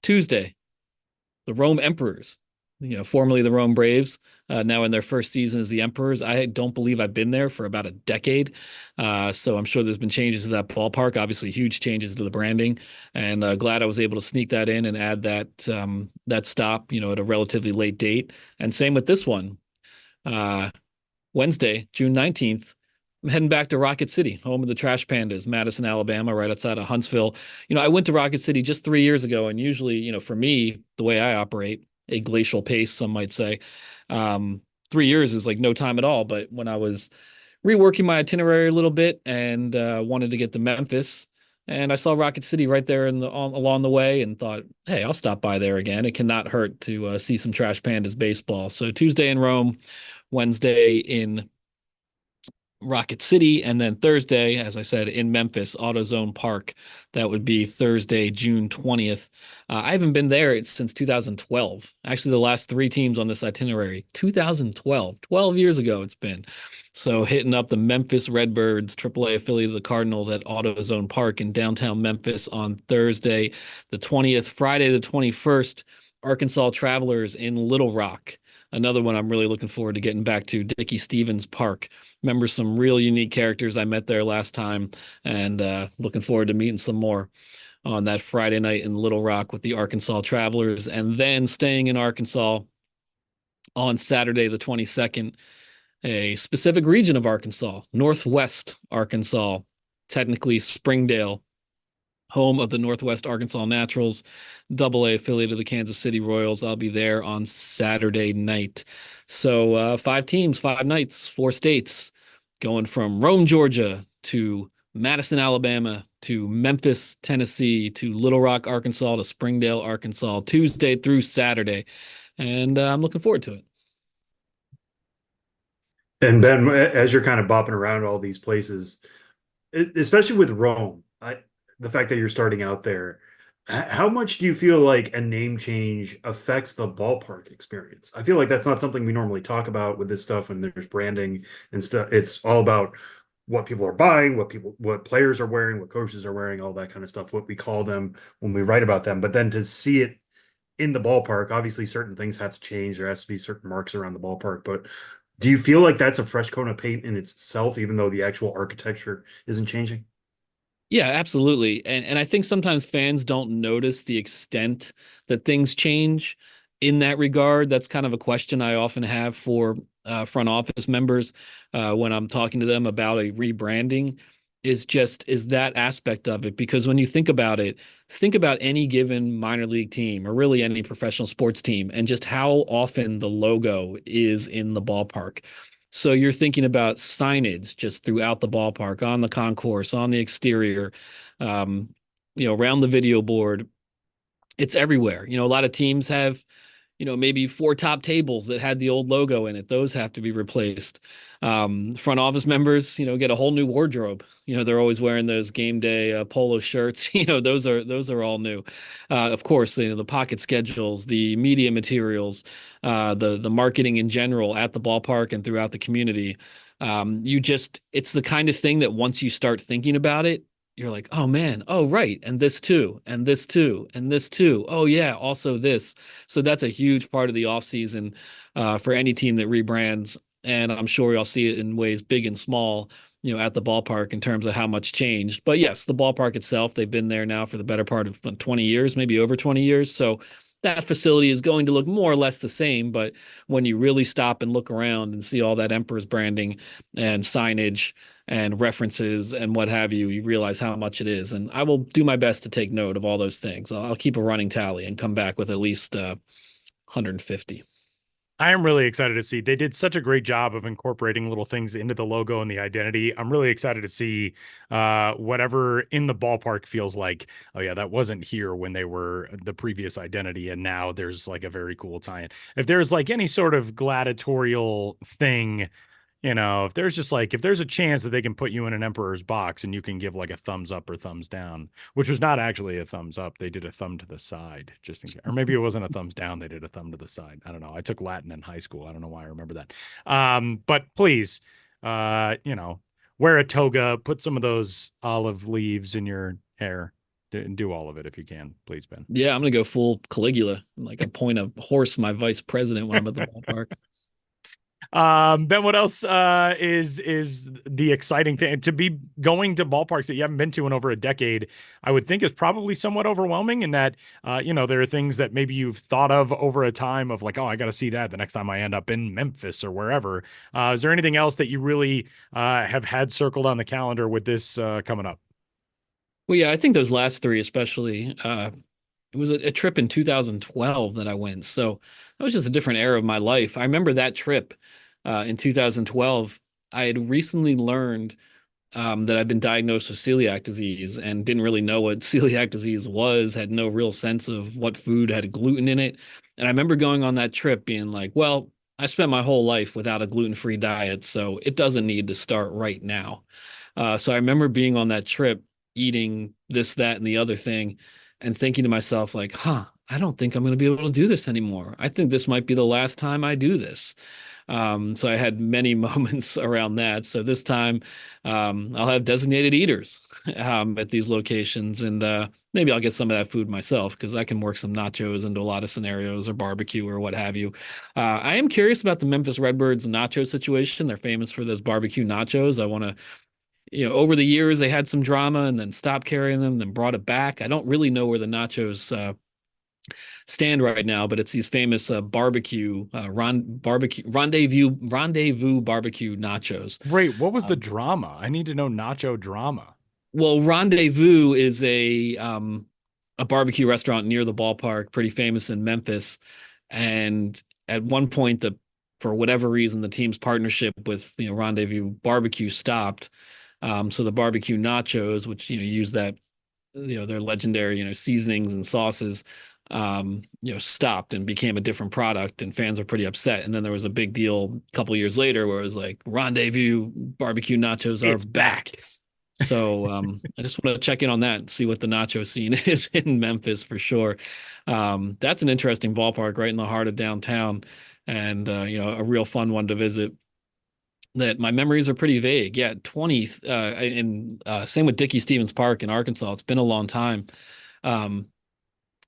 Tuesday, the Rome Emperors formerly the Rome Braves, now in their first season as the Emperors. I don't believe I've been there for about a decade. So I'm sure there's been changes to that ballpark, obviously huge changes to the branding, and glad I was able to sneak that in and add that stop, at a relatively late date. And same with this one. Wednesday, June 19th, I'm heading back to Rocket City, home of the Trash Pandas, Madison, Alabama, right outside of Huntsville. I went to Rocket City just 3 years ago, and usually, for me, the way I operate, a glacial pace, some might say, 3 years is like no time at all. But when I was reworking my itinerary a little bit and wanted to get to Memphis, and I saw Rocket City right there along the way, and thought, hey, I'll stop by there again. It cannot hurt to see some Trash Pandas baseball. So Tuesday in Rome, Wednesday in Rocket City, and then Thursday, as I said, in Memphis, AutoZone Park. That would be Thursday, June 20th. I haven't been there since 2012. Actually, the last three teams on this itinerary, 2012, 12 years ago it's been. So hitting up the Memphis Redbirds, AAA affiliate of the Cardinals at AutoZone Park in downtown Memphis on Thursday, the 20th. Friday, the 21st, Arkansas Travelers in Little Rock. Another one I'm really looking forward to getting back to, Dickie Stevens Park. Remember some real unique characters I met there last time, and looking forward to meeting some more on that Friday night in Little Rock with the Arkansas Travelers. And then staying in Arkansas on Saturday, the 22nd, a specific region of Arkansas, Northwest Arkansas, technically Springdale, home of the Northwest Arkansas Naturals, AA affiliate of the Kansas City Royals. I'll be there on Saturday night. So 5 teams, 5 nights, 4 states, going from Rome, Georgia to Madison, Alabama to Memphis, Tennessee to Little Rock, Arkansas to Springdale, Arkansas, Tuesday through Saturday. And I'm looking forward to it. And Ben, as you're kind of bopping around all these places, especially with Rome, the fact that you're starting out there, how much do you feel like a name change affects the ballpark experience? I feel like that's not something we normally talk about with this stuff, and there's branding and stuff. It's all about what people are buying, what players are wearing, what coaches are wearing, all that kind of stuff, what we call them when we write about them. But then to see it in the ballpark, obviously certain things have to change. There has to be certain marks around the ballpark. But do you feel like that's a fresh coat of paint in itself, even though the actual architecture isn't changing? Yeah, absolutely. And I think sometimes fans don't notice the extent that things change in that regard. That's kind of a question I often have for front office members when I'm talking to them about a rebranding, is that aspect of it. Because when you think about it, think about any given minor league team or really any professional sports team and just how often the logo is in the ballpark. So you're thinking about signage just throughout the ballpark, on the concourse, on the exterior, around the video board. It's everywhere. A lot of teams have, maybe 4 top tables that had the old logo in it. Those have to be replaced. Front office members, get a whole new wardrobe. They're always wearing those game day polo shirts. Those are all new. Of course, the pocket schedules, the media materials, the marketing in general at the ballpark and throughout the community. It's the kind of thing that once you start thinking about it, you're like, oh man, oh right, and this too, and this too, and this too. Oh yeah, also this. So that's a huge part of the offseason for any team that rebrands. And I'm sure you'll see it in ways big and small, at the ballpark in terms of how much changed. But yes, the ballpark itself, they've been there now for the better part of 20 years, maybe over 20 years. So that facility is going to look more or less the same. But when you really stop and look around and see all that Emperor's branding and signage and references and what have you, you realize how much it is. And I will do my best to take note of all those things. I'll keep a running tally and come back with at least 150. I am really excited to see. They did such a great job of incorporating little things into the logo and the identity. I'm really excited to see whatever in the ballpark feels like, oh yeah, that wasn't here when they were the previous identity, and now there's like a very cool tie-in. If there's like any sort of gladiatorial thing, if there's a chance that they can put you in an Emperor's box and you can give like a thumbs up or thumbs down, which was not actually a thumbs up. They did a thumb to the side, just in case. Or maybe it wasn't a thumbs down. They did a thumb to the side. I don't know. I took Latin in high school. I don't know why I remember that. But please, wear a toga, put some of those olive leaves in your hair. Do all of it if you can, please, Ben. Yeah, I'm gonna go full Caligula. Like, appoint a horse my vice president when I'm at the ballpark. Ben, what else is the exciting thing to be going to ballparks that you haven't been to in over a decade? I would think is probably somewhat overwhelming in that there are things that maybe you've thought of over a time of like, oh, I got to see that the next time I end up in Memphis or wherever. Is there anything else that you really have had circled on the calendar with this coming up? Well, yeah, I think those last three, especially, it was a trip in 2012 that I went. So that was just a different era of my life. I remember that trip in 2012. I had recently learned that I've been diagnosed with celiac disease and didn't really know what celiac disease was, had no real sense of what food had gluten in it. And I remember going on that trip being like, well, I spent my whole life without a gluten-free diet, so it doesn't need to start right now. So I remember being on that trip, eating this, that, and the other thing, and thinking to myself, like, I don't think I'm going to be able to do this anymore. I think this might be the last time I do this. So I had many moments around that. So this time, I'll have designated eaters at these locations, and maybe I'll get some of that food myself because I can work some nachos into a lot of scenarios or barbecue or what have you. I am curious about the Memphis Redbirds nacho situation. They're famous for those barbecue nachos. I want to over the years, they had some drama and then stopped carrying them, then brought it back. I don't really know where the nachos stand right now, but it's these famous barbecue rendezvous barbecue nachos. Right. What was the drama? I need to know nacho drama. Well, Rendezvous is a barbecue restaurant near the ballpark, pretty famous in Memphis. And at one point, for whatever reason, the team's partnership with Rendezvous Barbecue stopped. So the barbecue nachos, which use that their legendary seasonings and sauces, stopped and became a different product, and fans were pretty upset. And then there was a big deal a couple years later where it was like Rendezvous Barbecue nachos are back. So I just want to check in on that and see what the nacho scene is in Memphis for sure. That's an interesting ballpark right in the heart of downtown, and a real fun one to visit. That my memories are pretty vague. Yeah, 20, and same with Dickey Stevens Park in Arkansas. It's been a long time.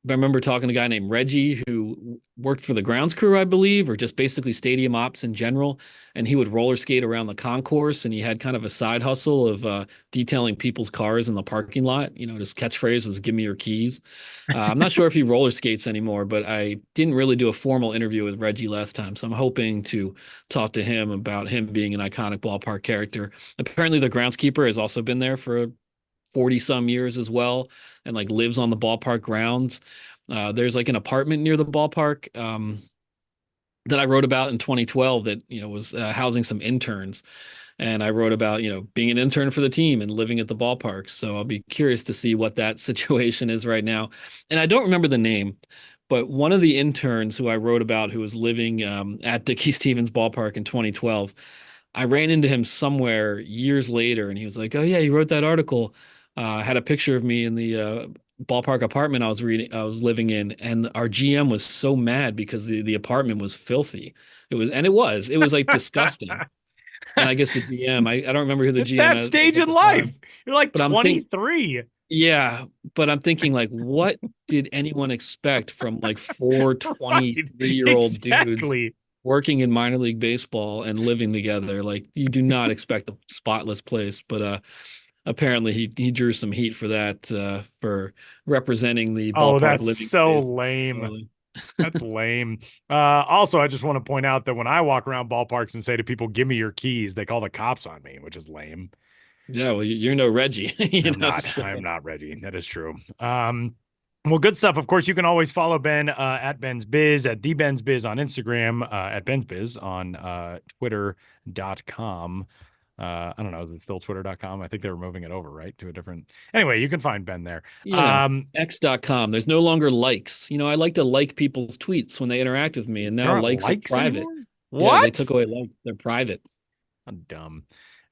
But I remember talking to a guy named Reggie who worked for the grounds crew, I believe, or just basically stadium ops in general. And he would roller skate around the concourse, and he had kind of a side hustle of detailing people's cars in the parking lot. His catchphrase was "Give me your keys." I'm not sure if he roller skates anymore, but I didn't really do a formal interview with Reggie last time. So I'm hoping to talk to him about him being an iconic ballpark character. Apparently the groundskeeper has also been there for 40 some years as well, and like lives on the ballpark grounds. There's like an apartment near the ballpark that I wrote about in 2012 that was housing some interns, and I wrote about being an intern for the team and living at the ballpark. So I'll be curious to see what that situation is right now. And I don't remember the name, but one of the interns who I wrote about who was living at Dickey Stevens Ballpark in 2012, I ran into him somewhere years later, and he was like, "Oh yeah, you wrote that article." Had a picture of me in the ballpark apartment I was living in, and our GM was so mad because the apartment was filthy. It was like disgusting. And I guess the GM, I don't remember who the it's GM that is stage in life. You're like 23. Yeah, but I'm thinking, like, what did anyone expect from like four 23-year-old dudes working in minor league baseball and living together? Like, you do not expect a spotless place, but apparently he drew some heat for that, for representing the ballpark. Oh, that's living so space. lame. That's lame. Also, I just want to point out that when I walk around ballparks and say to people, "Give me your keys," they call the cops on me, which is lame. Yeah, well, you're no Reggie. I'm not Reggie. That is true. Well, good stuff. Of course, you can always follow Ben at Ben's Biz, at the Ben's Biz on Instagram, at Ben's Biz on twitter.com. I don't know. Is it still twitter.com? I think they were moving it over, right? To a different. Anyway, you can find Ben there. Yeah. X.com. There's no longer likes. I like to like people's tweets when they interact with me, and now likes are private. What? Yeah, they took away likes. They're private. I'm dumb.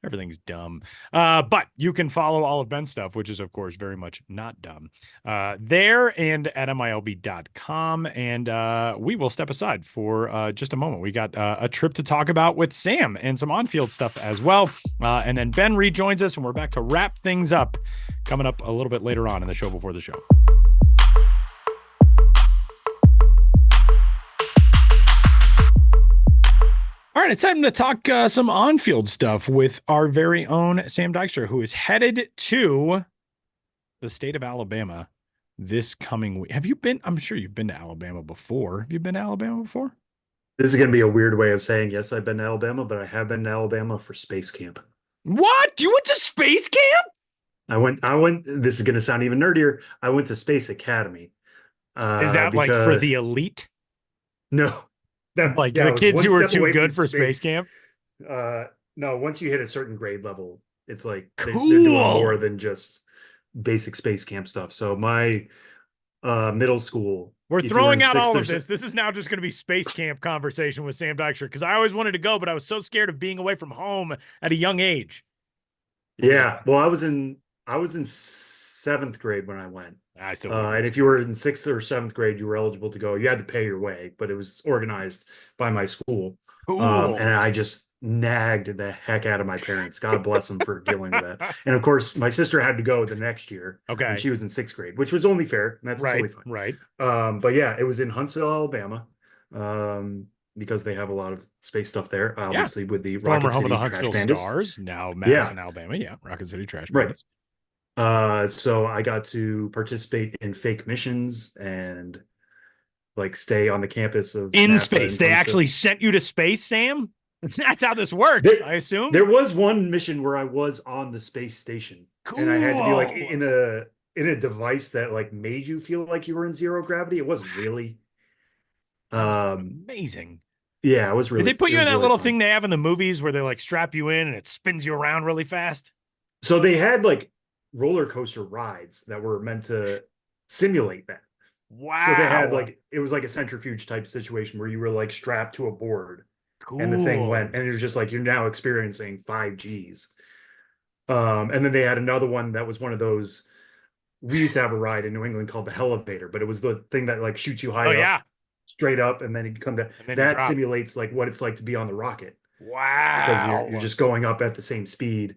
Everything's dumb. But you can follow all of Ben's stuff, which is, of course, very much not dumb, there and at MILB.com. And we will step aside for just a moment. We got a trip to talk about with Sam and some on-field stuff as well. And then Ben rejoins us, and we're back to wrap things up coming up a little bit later on in the show before the show. All right, it's time to talk some on-field stuff with our very own Sam Dykstra, who is headed to the state of Alabama this coming week. Have you been? I'm sure you've been to Alabama before. Have you been to Alabama before? This is going to be a weird way of saying yes, I've been to Alabama, but I have been to Alabama for space camp. What? You went to space camp? I went, this is going to sound even nerdier. I went to Space Academy. Is that like for the elite? No. Like the kids who are too good for space camp? No, once you hit a certain grade level, it's like they're Cool. doing more than just basic space camp stuff. So my middle school. We're if you were throwing in out sixth all or of this. This is now just going to be space camp conversation with Sam Dykstra because I always wanted to go, but I was so scared of being away from home at a young age. Yeah, well, I was in seventh grade when I went. I still and if you were in sixth or seventh grade, you were eligible to go. You had to pay your way, but it was organized by my school. Cool. And I just nagged the heck out of my parents. God bless them for dealing with that. And of course, my sister had to go the next year. Okay. And she was in sixth grade, which was only fair. And that's totally fine. Right. But yeah, it was in Huntsville, Alabama. Because they have a lot of space stuff there, obviously with the former Rocket home City of the Trash Huntsville Pandas. Stars, now Madison, Alabama. Yeah, Rocket City Trash Pandas. Right. So I got to participate in fake missions and like stay on the campus of In NASA space. They actually sent you to space, Sam? That's how this works, I assume. There was one mission where I was on the space station. Cool. And I had to be like in a device that like made you feel like you were in zero gravity. It wasn't really. Amazing. Yeah, it was really. Did they put you in that really little fun. thing they have in the movies where they like strap you in and it spins you around really fast? So they had like roller coaster rides that were meant to simulate that. Wow. So they had like, it was like a centrifuge type situation where you were like strapped to a board and the thing Cool. went, and it was just like, you're now experiencing 5Gs. And then they had another one that was one of those, we used to have a ride in New England called the Elevator, but it was the thing that like shoots you high up, straight up, and then you come down. That simulates like what it's like to be on the rocket. Wow. Because you're just going up at the same speed.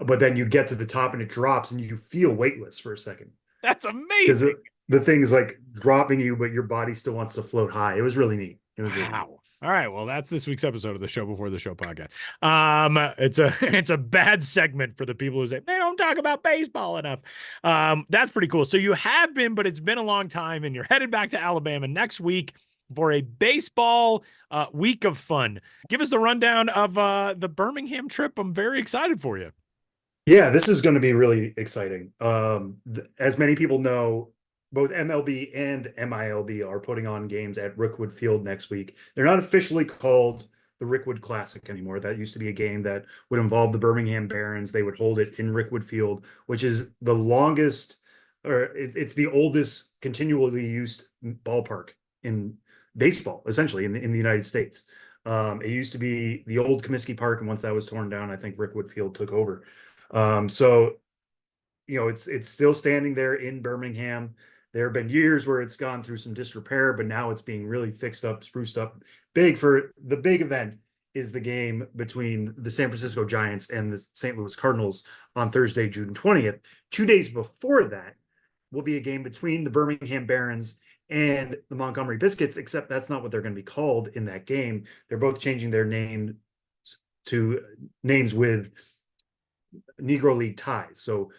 But then you get to the top and it drops and you feel weightless for a second. That's amazing. The thing is like dropping you, but your body still wants to float high. It was really neat. It was really neat. All right. Well, that's this week's episode of the Show Before the Show podcast. It's a bad segment for the people who say they don't talk about baseball enough. That's pretty cool. So you have been, but it's been a long time, and you're headed back to Alabama next week for a baseball week of fun. Give us the rundown of the Birmingham trip. I'm very excited for you. Yeah, this is going to be really exciting. As many people know, both MLB and MILB are putting on games at Rickwood Field next week. They're not officially called the Rickwood Classic anymore. That used to be a game that would involve the Birmingham Barons. They would hold it in Rickwood Field, which is the longest, or it's the oldest continually used ballpark in baseball, essentially in the United States. It used to be the old Comiskey Park, and once that was torn down, I think Rickwood Field took over. So, you know, it's still standing there in Birmingham. There have been years where it's gone through some disrepair, but now it's being really fixed up, spruced up. Big event is the game between the San Francisco Giants and the St. Louis Cardinals on Thursday, June 20th. 2 days before that will be a game between the Birmingham Barons and the Montgomery Biscuits, except that's not what they're going to be called in that game. They're both changing their name to names with Negro League ties. So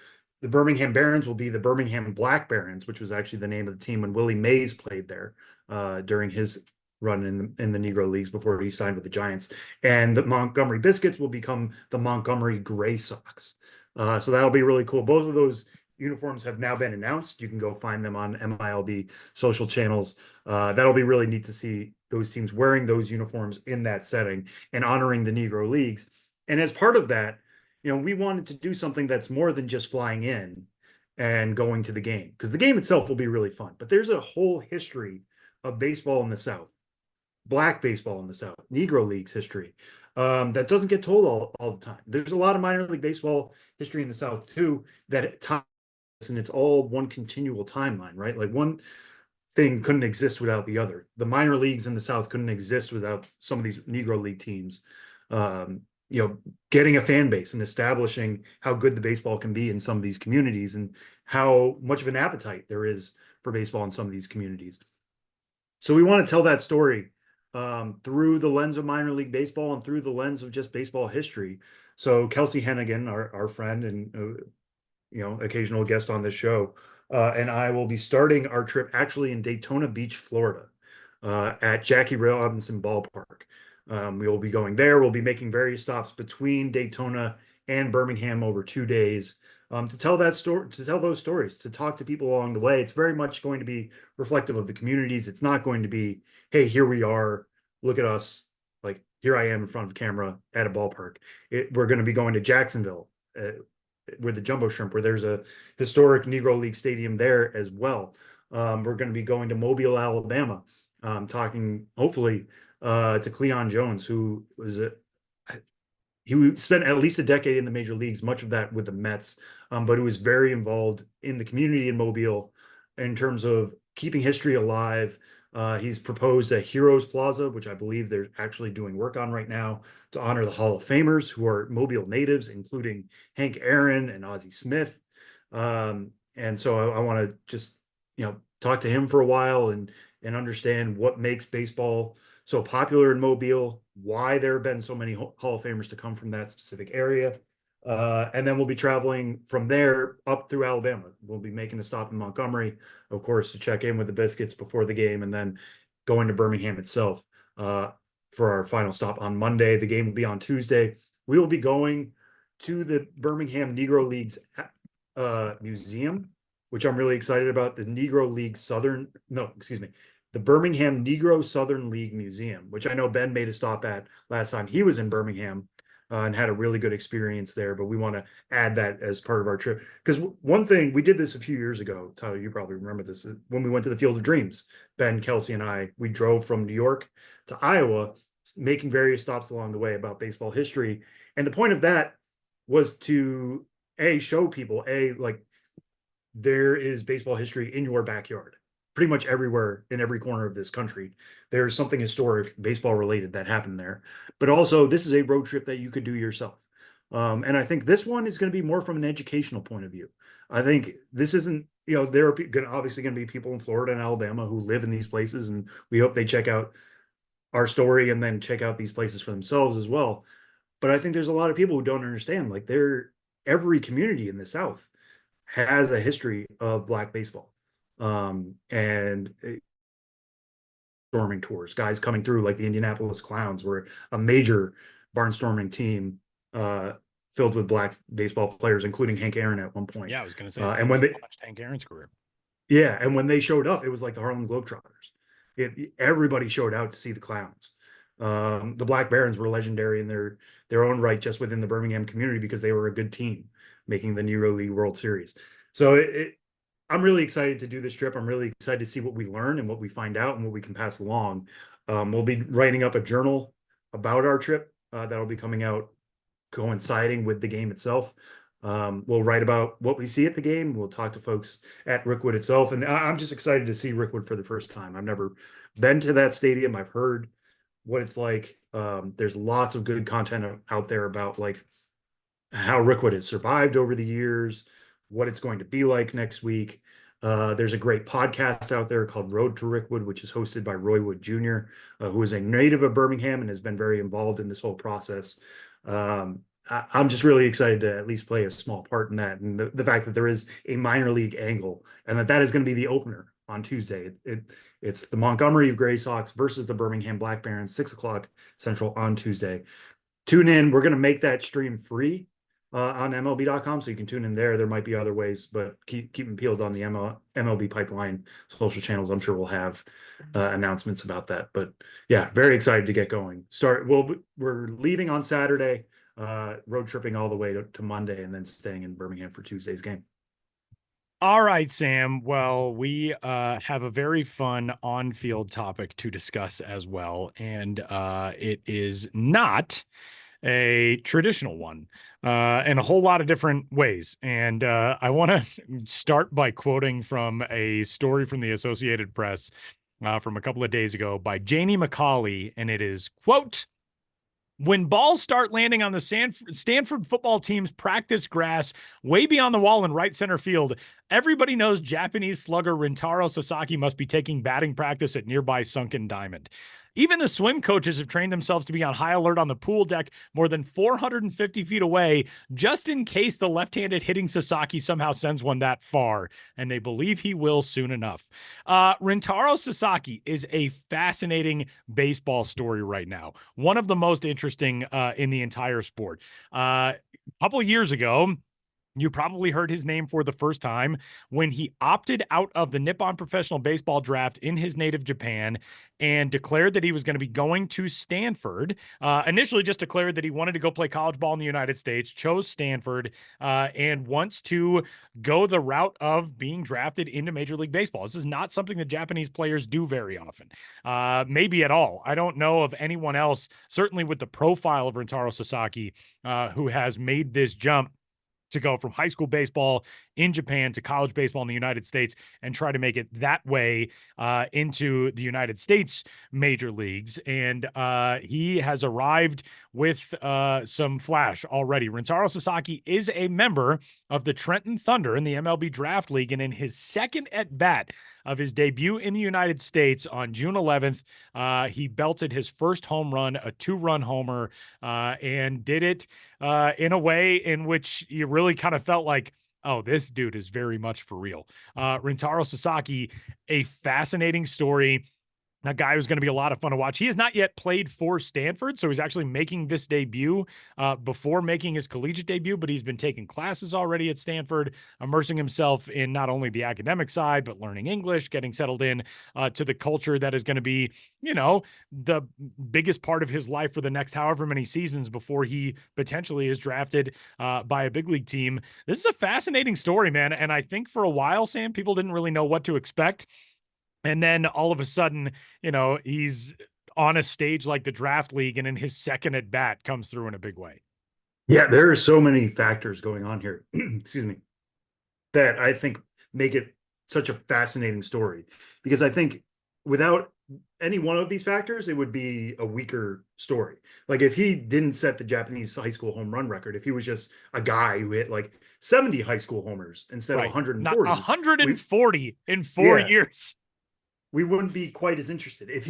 the Birmingham Barons will be the Birmingham Black Barons, which was actually the name of the team when Willie Mays played there during his run in the Negro Leagues before he signed with the Giants. And the Montgomery Biscuits will become the Montgomery Gray Sox. So that'll be really cool. Both of those uniforms have now been announced. You can go find them on MILB social channels. That'll be really neat to see those teams wearing those uniforms in that setting and honoring the Negro Leagues. And as part of that, you know, we wanted to do something that's more than just flying in and going to the game, because the game itself will be really fun. But there's a whole history of baseball in the South, Black baseball in the South, Negro Leagues history. that doesn't get told all the time. There's a lot of minor league baseball history in the South too that at times, and it's all one continual timeline, right? Like one thing couldn't exist without the other. The minor leagues in the South couldn't exist without some of these Negro League teams. Getting a fan base and establishing how good the baseball can be in some of these communities and how much of an appetite there is for baseball in some of these communities. So we want to tell that story through the lens of minor league baseball and through the lens of just baseball history. So Kelsey Hennigan, our friend and occasional guest on this show, and I will be starting our trip actually in Daytona Beach, Florida, at Jackie Robinson Ballpark. We will be going there. We'll be making various stops between Daytona and Birmingham over 2 days to tell that story, to tell those stories, to talk to people along the way. It's very much going to be reflective of the communities. It's not going to be, hey, here we are, look at us, like here I am in front of camera at a ballpark. We're going to be going to Jacksonville, with the Jumbo Shrimp, where there's a historic Negro League stadium there as well. We're going to be going to Mobile, Alabama, talking hopefully to Cleon Jones, who was he spent at least a decade in the major leagues, much of that with the Mets, but who was very involved in the community in Mobile in terms of keeping history alive. He's proposed a Heroes Plaza, which I believe they're actually doing work on right now to honor the Hall of Famers who are Mobile natives, including Hank Aaron and Ozzie Smith. And so I want to just, talk to him for a while and understand what makes baseball so popular in Mobile, why there have been so many Hall of Famers to come from that specific area. And then we'll be traveling from there up through Alabama. We'll be making a stop in Montgomery, of course, to check in with the Biscuits before the game, and then going to Birmingham itself for our final stop on Monday. The game will be on Tuesday. We will be going to the Birmingham Negro League's museum, which I'm really excited about. The Birmingham Negro Southern League Museum, which I know Ben made a stop at last time he was in Birmingham. And had a really good experience there, but we want to add that as part of our trip. Because one thing, we did this a few years ago, Tyler, you probably remember this, when we went to the Field of Dreams, Ben, Kelsey, and I, we drove from New York to Iowa, making various stops along the way about baseball history. And the point of that was to, show people, like, there is baseball history in your backyard. Pretty much everywhere in every corner of this country, there's something historic, baseball related, that happened there. But also, this is a road trip that you could do yourself. And I think this one is going to be more from an educational point of view. I think this isn't, there are obviously going to be people in Florida and Alabama who live in these places, and we hope they check out our story and then check out these places for themselves as well. But I think there's a lot of people who don't understand, like, every community in the South has a history of Black baseball. And storming tours, guys coming through, like the Indianapolis Clowns were a major barnstorming team filled with Black baseball players, including Hank Aaron at one point. Yeah, I was going to say, and when they watched Hank Aaron's career. Yeah, and when they showed up, it was like the Harlem Globetrotters. Everybody showed out to see the Clowns. The Black Barons were legendary in their own right, just within the Birmingham community, because they were a good team, making the Negro League World Series. So I'm really excited to do this trip. I'm really excited to see what we learn and what we find out and what we can pass along. We'll be writing up a journal about our trip that'll be coming out coinciding with the game itself. We'll write about what we see at the game. We'll talk to folks at Rickwood itself. And I'm just excited to see Rickwood for the first time. I've never been to that stadium. I've heard what it's like. There's lots of good content out there about, like, how Rickwood has survived over the years, what it's going to be like next week. There's a great podcast out there called Road to Rickwood, which is hosted by Roy Wood Jr., who is a native of Birmingham and has been very involved in this whole process. I'm just really excited to at least play a small part in that. And the fact that there is a minor league angle, and that is going to be the opener on Tuesday. It's the Montgomery Gray Sox versus the Birmingham Black Barons, 6:00 Central on Tuesday. Tune in. We're going to make that stream free on MLB.com, so you can tune in there. There might be other ways, but keep them peeled on the MLB Pipeline social channels. I'm sure we'll have announcements about that. But yeah, very excited to get going. We're leaving on Saturday, road tripping all the way to Monday, and then staying in Birmingham for Tuesday's game. All right, Sam. Well, we have a very fun on-field topic to discuss as well, and it is not a traditional one in a whole lot of different ways. And I want to start by quoting from a story from the Associated Press from a couple of days ago by Janie McCauley, and it is, quote, "When balls start landing on the Stanford football team's practice grass way beyond the wall in right center field, everybody knows Japanese slugger Rintaro Sasaki must be taking batting practice at nearby Sunken Diamond. Even the swim coaches have trained themselves to be on high alert on the pool deck more than 450 feet away, just in case the left-handed hitting Sasaki somehow sends one that far, and they believe he will soon enough." Rintaro Sasaki is a fascinating baseball story right now. One of the most interesting in the entire sport. A couple of years ago, you probably heard his name for the first time when he opted out of the Nippon Professional Baseball draft in his native Japan and declared that he was going to be going to Stanford. Initially just declared that he wanted to go play college ball in the United States, chose Stanford, and wants to go the route of being drafted into Major League Baseball. This is not something that Japanese players do very often, maybe at all. I don't know of anyone else, certainly with the profile of Rintaro Sasaki, who has made this jump to go from high school baseball in Japan to college baseball in the United States and try to make it that way into the United States major leagues. And he has arrived with some flash already. Rintaro Sasaki is a member of the Trenton Thunder in the MLB Draft League, and in his second at bat of his debut in the United States on June 11th, he belted his first home run, a 2-run homer, and did it in a way in which you really kind of felt like, oh, this dude is very much for real. Rintaro Sasaki, a fascinating story. A guy who's going to be a lot of fun to watch. He has not yet played for Stanford, so he's actually making this debut before making his collegiate debut, but he's been taking classes already at Stanford, immersing himself in not only the academic side, but learning English, getting settled in to the culture that is going to be, you know, the biggest part of his life for the next however many seasons before he potentially is drafted by a big league team. This is a fascinating story, man, and I think for a while, Sam, people didn't really know what to expect. And then all of a sudden, you know, he's on a stage like the draft league, and in his second at bat comes through in a big way. Yeah, there are so many factors going on here, excuse me, that I think make it such a fascinating story. Because I think without any one of these factors, it would be a weaker story. Like if he didn't set the Japanese high school home run record, if he was just a guy who hit like 70 high school homers instead of 140. Not 140 in 4 years. We wouldn't be quite as interested if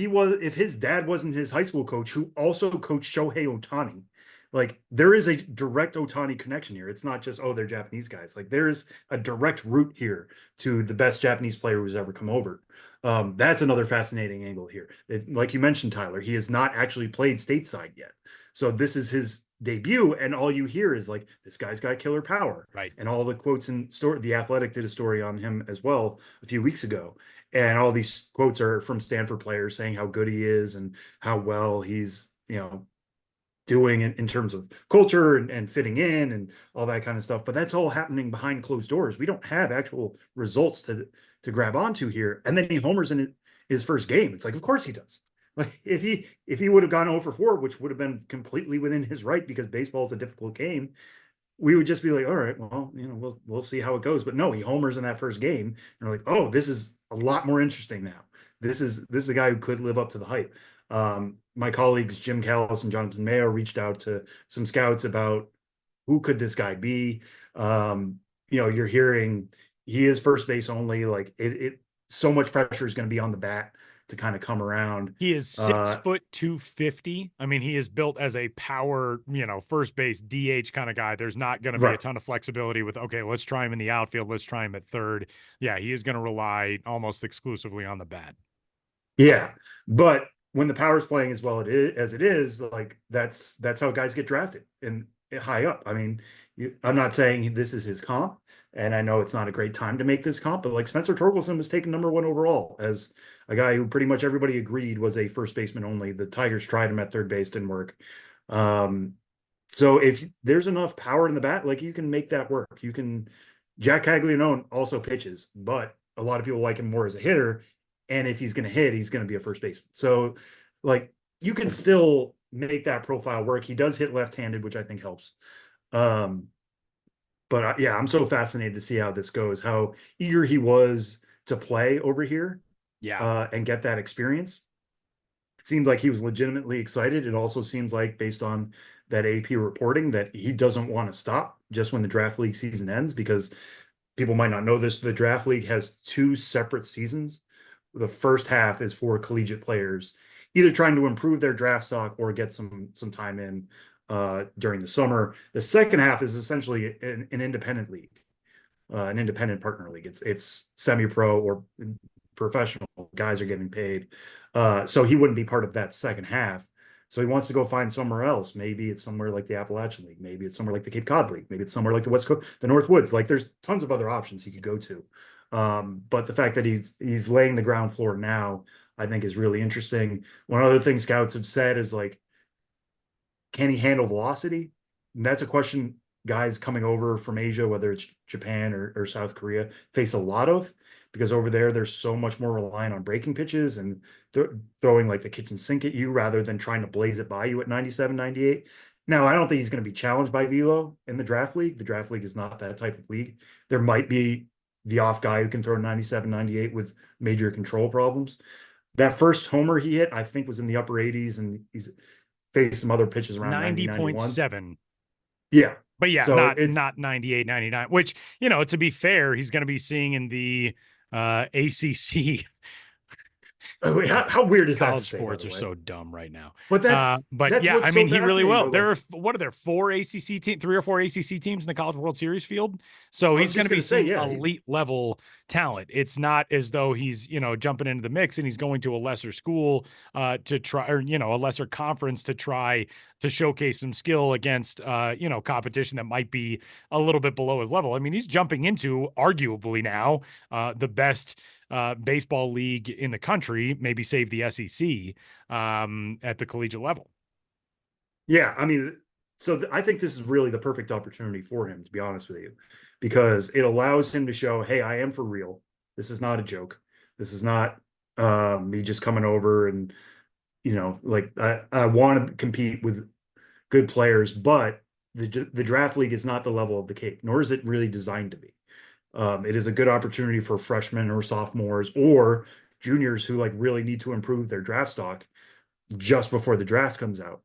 his dad wasn't his high school coach who also coached Shohei Ohtani. Like there is a direct Ohtani connection here. It's not just, oh, they're Japanese guys. Like there is a direct route here to the best Japanese player who's ever come over. That's another fascinating angle here. Like you mentioned, Tyler, he has not actually played stateside yet. So this is his debut, and all you hear is like, this guy's got killer power. Right. And all the quotes in story, The Athletic did a story on him as well a few weeks ago. And all these quotes are from Stanford players saying how good he is and how well he's, you know, doing in terms of culture and fitting in and all that kind of stuff. But that's all happening behind closed doors. We don't have actual results to grab onto here. And then he homers in his first game. It's like, of course he does. Like if he would have gone 0 for 4, which would have been completely within his right because baseball is a difficult game, we would just be like, all right, well, you know, we'll see how it goes. But no, he homers in that first game, and we're like, oh, this is a lot more interesting now. This is a guy who could live up to the hype. My colleagues Jim Callis and Jonathan Mayo reached out to some scouts about who could this guy be. You know, you're hearing he is first base only. Like so much pressure is going to be on the bat to kind of come around. He is 6'250". I mean, he is built as a power, you know, first base DH kind of guy. There's not going to be a ton of flexibility with, okay, let's try him in the outfield. Let's try him at third. Yeah, he is going to rely almost exclusively on the bat. Yeah, but when the power's playing as well as it is, like that's how guys get drafted and high up. I mean, I'm not saying this is his comp, and I know it's not a great time to make this comp, but like Spencer Torkelson was taken #1 overall as a guy who pretty much everybody agreed was a first baseman only. The Tigers tried him at third base, didn't work. So if there's enough power in the bat, like you can make that work. You can Jack Caglianone also pitches, but a lot of people like him more as a hitter. And if he's going to hit, he's going to be a first baseman. So, like, you can still make that profile work. He does hit left-handed, which I think helps. But yeah, I'm so fascinated to see how this goes, how eager he was to play over here, and get that experience. It seemed like he was legitimately excited. It also seems like, based on that AP reporting, that he doesn't want to stop just when the draft league season ends, because people might not know this. The draft league has 2 separate seasons. The first half is for collegiate players, either trying to improve their draft stock or get some time in during the summer. The second half is essentially an independent league, an independent partner league. It's semi-pro or professional. Guys are getting paid. So he wouldn't be part of that second half. So he wants to go find somewhere else. Maybe it's somewhere like the Appalachian League. Maybe it's somewhere like the Cape Cod League. Maybe it's somewhere like the West Coast, the North Woods. Like, there's tons of other options he could go to. But the fact that he's laying the ground floor now, I think, is really interesting. One other thing scouts have said is, like, can he handle velocity? And that's a question guys coming over from Asia, whether it's Japan or South Korea, face a lot of, because over there, they're so much more reliant on breaking pitches and throwing like the kitchen sink at you rather than trying to blaze it by you at 97, 98. Now, I don't think he's going to be challenged by velo in the draft league. The draft league is not that type of league. There might be the off guy who can throw 97, 98 with major control problems. That first homer he hit, I think, was in the upper 80s, and he's faced some other pitches around 90.7. Yeah. But yeah, so not 98, 99, which, to be fair, he's going to be seeing in the ACC. How weird is that? College sports are so dumb right now. But that's yeah, I mean, he really will. There are 4 ACC teams, 3 or 4 ACC teams in the College World Series field. So he's going to be seeing elite level talent. It's not as though he's, jumping into the mix and he's going to a lesser school to try, or, a lesser conference to try to showcase some skill against, competition that might be a little bit below his level. I mean, he's jumping into arguably now the best baseball league in the country, maybe save the SEC at the collegiate level. Yeah, I mean, so I think this is really the perfect opportunity for him, to be honest with you, because it allows him to show, hey, I am for real. This is not a joke. This is not me just coming over and, like, I want to compete with good players, but the draft league is not the level of the Cape, nor is it really designed to be. It is a good opportunity for freshmen or sophomores or juniors who, like, really need to improve their draft stock just before the draft comes out.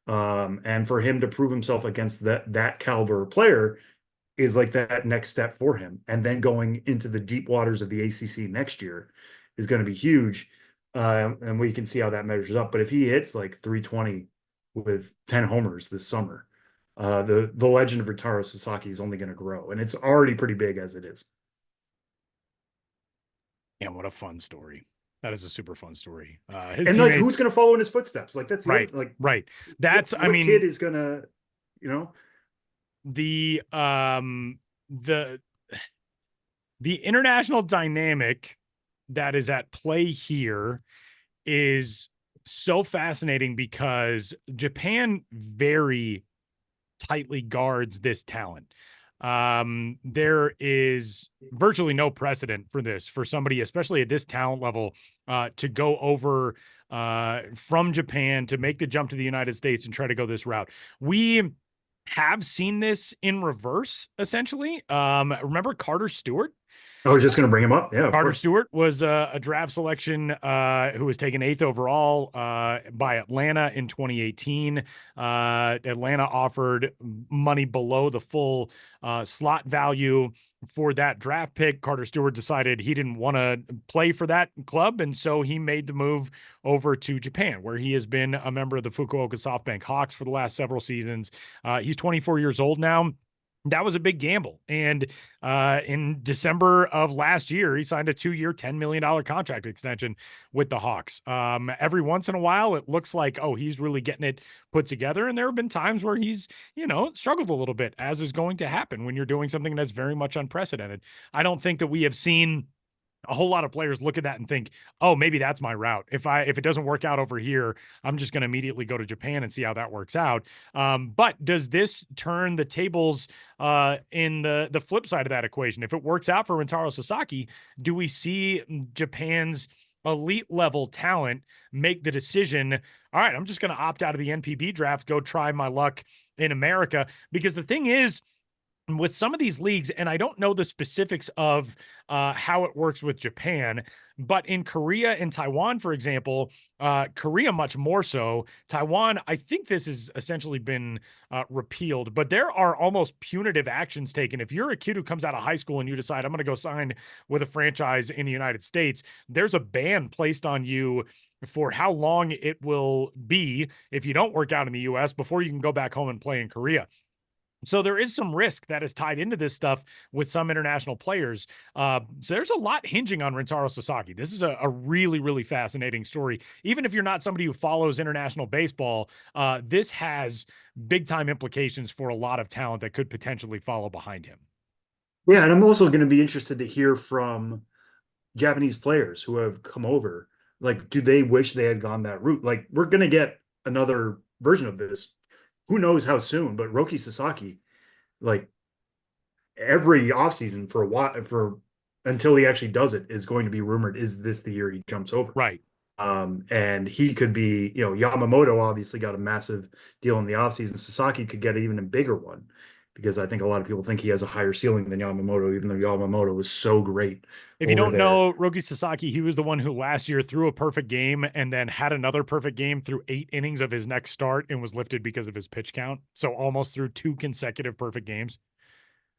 And for him to prove himself against that caliber player is like that next step for him. And then going into the deep waters of the ACC next year is going to be huge. And we can see how that measures up. But if he hits like 320 with 10 homers this summer, the legend of Ritaro Sasaki is only going to grow, and it's already pretty big as it is. And what a fun story! That is a super fun story. And like, who's going to follow in his footsteps? Like, that's right. Right. That's what kid is going to, the international dynamic that is at play here is so fascinating because Japan very tightly guards this talent. There is virtually no precedent for this, for somebody, especially at this talent level, to go over from Japan to make the jump to the United States and try to go this route. We have seen this in reverse, essentially. Remember Carter Stewart? I was just going to bring him up. Yeah, Carter Stewart was a draft selection who was taken 8th overall by Atlanta in 2018. Atlanta offered money below the full slot value for that draft pick. Carter Stewart decided he didn't want to play for that club, and so he made the move over to Japan, where he has been a member of the Fukuoka SoftBank Hawks for the last several seasons. He's 24 years old now. That was a big gamble. And in December of last year, he signed a 2-year, $10 million contract extension with the Hawks. Every once in a while, it looks like, oh, he's really getting it put together. And there have been times where he's, struggled a little bit, as is going to happen when you're doing something that's very much unprecedented. I don't think that we have seen a whole lot of players look at that and think, oh, maybe that's my route. If it doesn't work out over here, I'm just going to immediately go to Japan and see how that works out. But does this turn the tables in the flip side of that equation? If it works out for Rintaro Sasaki, do we see Japan's elite level talent make the decision, all right, I'm just going to opt out of the NPB draft, go try my luck in America? Because the thing is, with some of these leagues, and I don't know the specifics of how it works with Japan, but in Korea and Taiwan, for example, Korea much more so. Taiwan, I think this has essentially been repealed, but there are almost punitive actions taken. If you're a kid who comes out of high school and you decide, I'm going to go sign with a franchise in the United States, there's a ban placed on you for how long it will be if you don't work out in the U.S. before you can go back home and play in Korea. So there is some risk that is tied into this stuff with some international players. So there's a lot hinging on Rintaro Sasaki. This is a really, really fascinating story. Even if you're not somebody who follows international baseball, this has big time implications for a lot of talent that could potentially follow behind him. Yeah, and I'm also going to be interested to hear from Japanese players who have come over. Like, do they wish they had gone that route? Like, we're going to get another version of this. Who knows how soon, but Roki Sasaki, like every offseason for a while, until he actually does it, is going to be rumored, is this the year he jumps over? Right. And he could be, Yamamoto obviously got a massive deal in the offseason. Sasaki could get even a bigger one, because I think a lot of people think he has a higher ceiling than Yamamoto, even though Yamamoto was so great. If you don't know Roki Sasaki, he was the one who last year threw a perfect game and then had another perfect game through 8 innings of his next start and was lifted because of his pitch count. So almost through 2 consecutive perfect games.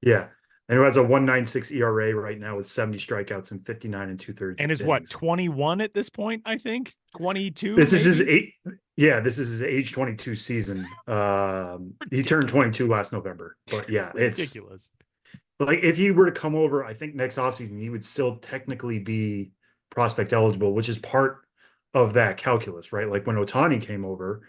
Yeah. And who has a 1.96 ERA right now with 70 strikeouts and 59 2/3. And is what, 21 at this point, I think? 22? This is his his age 22 season. He turned 22 last November. But yeah, it's ridiculous. Like, if he were to come over, I think next offseason, he would still technically be prospect eligible, which is part of that calculus, right? Like when Ohtani came over,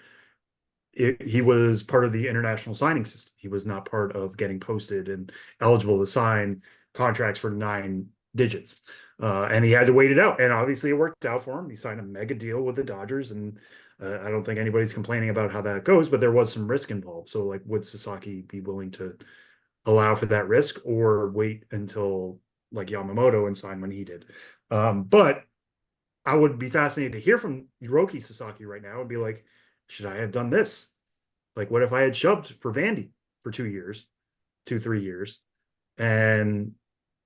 he was part of the international signing system. He was not part of getting posted and eligible to sign contracts for 9 digits. And he had to wait it out. And obviously it worked out for him. He signed a mega deal with the Dodgers. And I don't think anybody's complaining about how that goes, but there was some risk involved. So, like, would Sasaki be willing to allow for that risk or wait until like Yamamoto and sign when he did? But I would be fascinated to hear from Hiroki Sasaki right now and be like, should I have done this? Like, what if I had shoved for Vandy for 3 years, and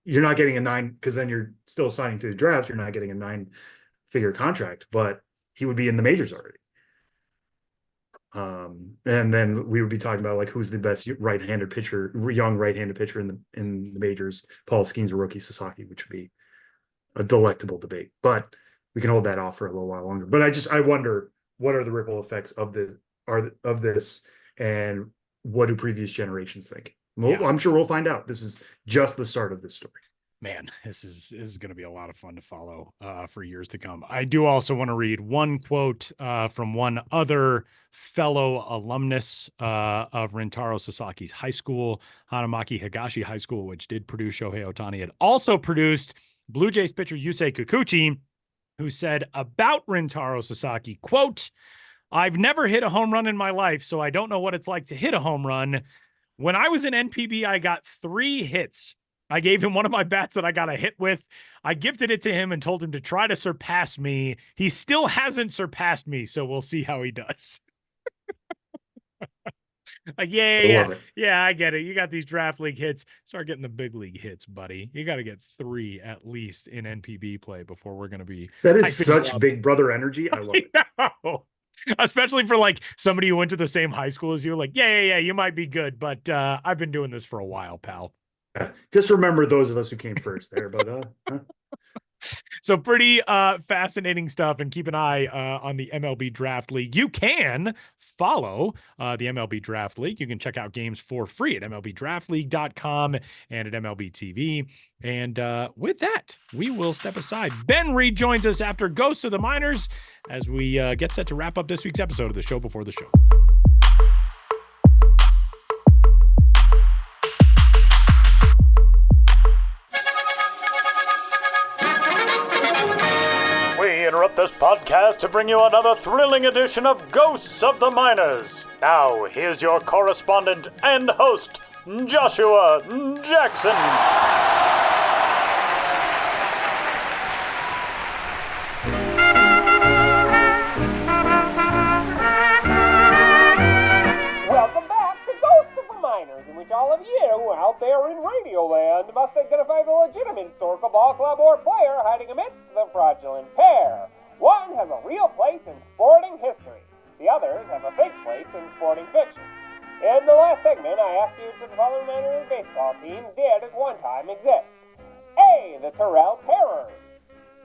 you're not getting a 9, because then you're still signing to the draft. You're not getting a 9-figure contract, but he would be in the majors already. And then we would be talking about, like, who's the best young right-handed pitcher in the majors, Paul Skeens or Hiroki Sasaki, which would be a delectable debate. But we can hold that off for a little while longer. But I wonder, what are the ripple effects of this, and what do previous generations think? I'm sure we'll find out. This is just the start of this story. Man, this is going to be a lot of fun to follow for years to come. I do also want to read one quote from one other fellow alumnus of Rintaro Sasaki's high school, Hanamaki Higashi High School, which did produce Shohei Ohtani. It also produced Blue Jays pitcher Yusei Kikuchi, who said about Rintaro Sasaki, quote, "I've never hit a home run in my life, so I don't know what it's like to hit a home run. When I was in NPB, I got 3 hits. I gave him one of my bats that I got a hit with. I gifted it to him and told him to try to surpass me. He still hasn't surpassed me, so we'll see how he does." Like, yeah, I get it. You got these draft league hits. Start getting the big league hits, buddy. You got to get 3 at least in NPB play before we're going to be. That is such big brother energy. I love it. Especially for like somebody who went to the same high school as you. Like, yeah, you might be good, but I've been doing this for a while, pal. Just remember those of us who came first there, but So pretty fascinating stuff, and keep an eye on the MLB Draft League. You can follow the MLB Draft League. You can check out games for free at MLBDraftLeague.com and at MLB TV. And with that, we will step aside. Ben Reed joins us after Ghosts of the Minors as we get set to wrap up this week's episode of the Show Before the Show. We interrupt this podcast to bring you another thrilling edition of Ghosts of the Miners. Now, here's your correspondent and host, Joshua Jackson. Welcome back to Ghosts of the Miners, in which all of you out there in Radioland must identify the legitimate historical ball club or player hiding amidst the fraudulent pair. One has a real place in sporting history. The others have a fake place in sporting fiction. In the last segment, I asked you to the following minor league baseball teams did at one time exist. A. The Terrell Terrors.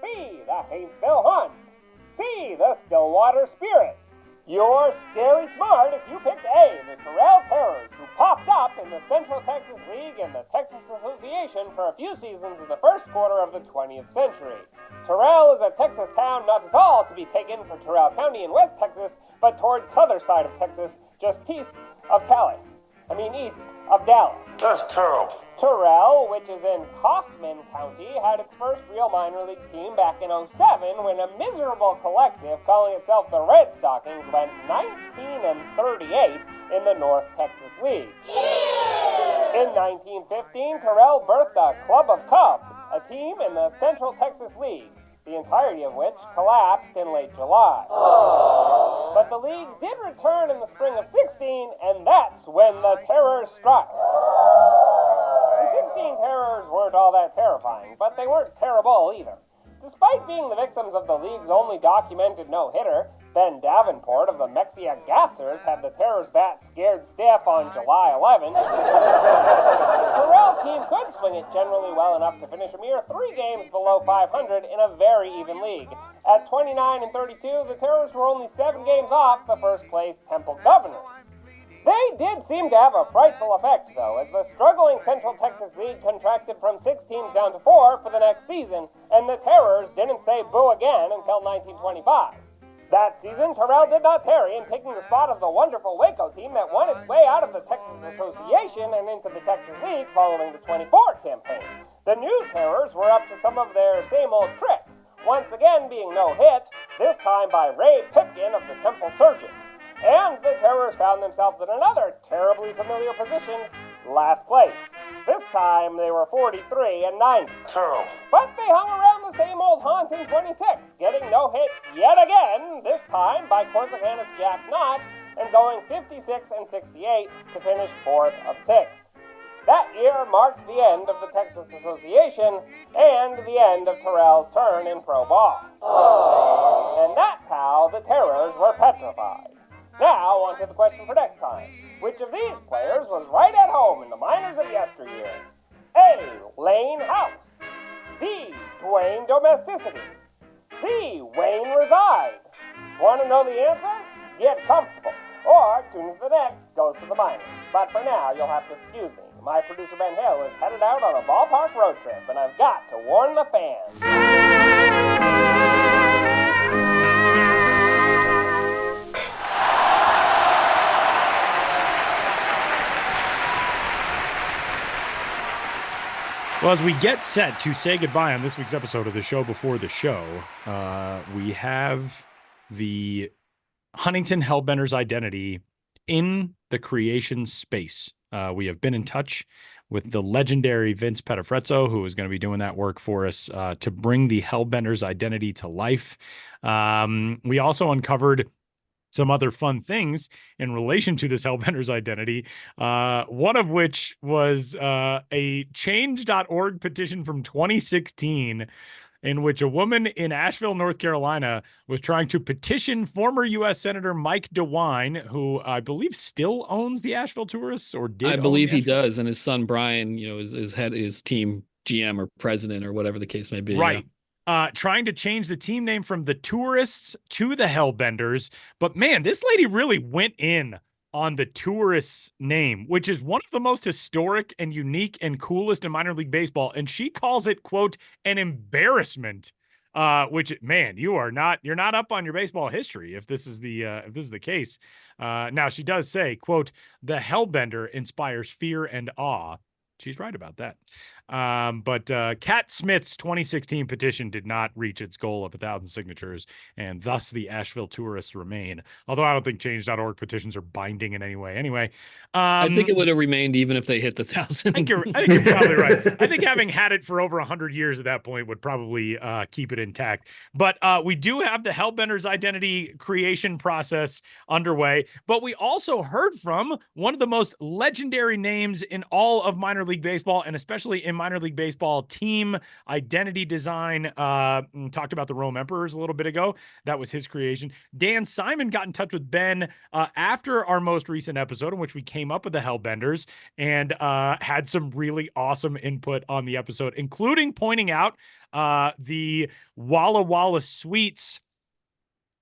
B. The Haynesville Hunts. C. The Stillwater Spirits. You're scary smart if you picked A, the Terrell Terrors, who popped up in the Central Texas League and the Texas Association for a few seasons in the first quarter of the 20th century. Terrell is a Texas town not at all to be taken for Terrell County in West Texas, but toward the other side of Texas, just east of Dallas. East of Dallas. That's terrible. Terrell, which is in Kaufman County, had its first real minor league team back in '07 when a miserable collective calling itself the Red Stockings went 19-38 in the North Texas League. In 1915, Terrell birthed a Club of Cubs, a team in the Central Texas League, the entirety of which collapsed in late July. But the league did return in the spring of '16, and that's when the Terrors struck. The '16 Terrors weren't all that terrifying, but they weren't terrible either. Despite being the victims of the league's only documented no-hitter, Ben Davenport of the Mexia Gassers had the Terrors bat scared stiff on July 11. The Terrell team could swing it generally well enough to finish a mere 3 games below 500 in a very even league. At 29-32, the Terrors were only 7 games off the first-place Temple Governors. They did seem to have a frightful effect, though, as the struggling Central Texas League contracted from 6 teams down to 4 for the next season, and the Terrors didn't say boo again until 1925. That season, Terrell did not tarry in taking the spot of the wonderful Waco team that won its way out of the Texas Association and into the Texas League following the 24 campaign. The new Terrors were up to some of their same old tricks, once again being no-hit, this time by Ray Pipkin of the Temple Surgeons. And the Terrors found themselves in another terribly familiar position, last place. This time they were 43-90. Terrible. But they hung around the same old haunt in 26, getting no hit yet again, this time by Corsicana's Jack Knott, and going 56-68 to finish 4th of 6. That year marked the end of the Texas Association and the end of Terrell's turn in pro ball. And that's how the Terrors were petrified. Now, on to the question for next time. Which of these players was right at home in the minors of yesteryear? A. Lane House. B. Dwayne Domesticity. C. Wayne Reside. Want to know the answer? Get comfortable. Or tune into the next Goes to the Minors. But for now, you'll have to excuse me. My producer Ben Hill is headed out on a ballpark road trip, and I've got to warn the fans. Well, as we get set to say goodbye on this week's episode of the Show Before the Show, we have the Huntington Hellbenders identity in the creation space. We have been in touch with the legendary Vince Petafrezzo, who is going to be doing that work for us to bring the Hellbenders identity to life. We also uncovered some other fun things in relation to this Hellbenders identity, one of which was a change.org petition from 2016 in which a woman in Asheville, North Carolina was trying to petition former U.S. Senator Mike DeWine, who I believe still owns the Asheville Tourists, or did. I believe he does, and his son Brian, is head his team GM or president or whatever the case may be. Right. Yeah. Trying to change the team name from the Tourists to the Hellbenders. But man, this lady really went in on the Tourists name, which is one of the most historic and unique and coolest in minor league baseball. And she calls it, quote, an embarrassment, which, man, you're not up on your baseball history if this is the case. Now she does say, quote, the Hellbender inspires fear and awe. She's right about that. But Cat Smith's 2016 petition did not reach its goal of 1,000 signatures, and thus the Asheville tourists remain. Although I don't think change.org petitions are binding in any way. Anyway, I think it would have remained even if they hit the 1,000. I think you're probably right. I think having had it for over 100 years at that point would probably keep it intact. But we do have the Hellbenders identity creation process underway. But we also heard from one of the most legendary names in all of minor league baseball, and especially in minor league baseball team identity design. Talked about the Rome Emperors a little bit ago. That was his creation. Dan Simon got in touch with Ben after our most recent episode in which we came up with the Hellbenders, and had some really awesome input on the episode, including pointing out the Walla Walla Sweets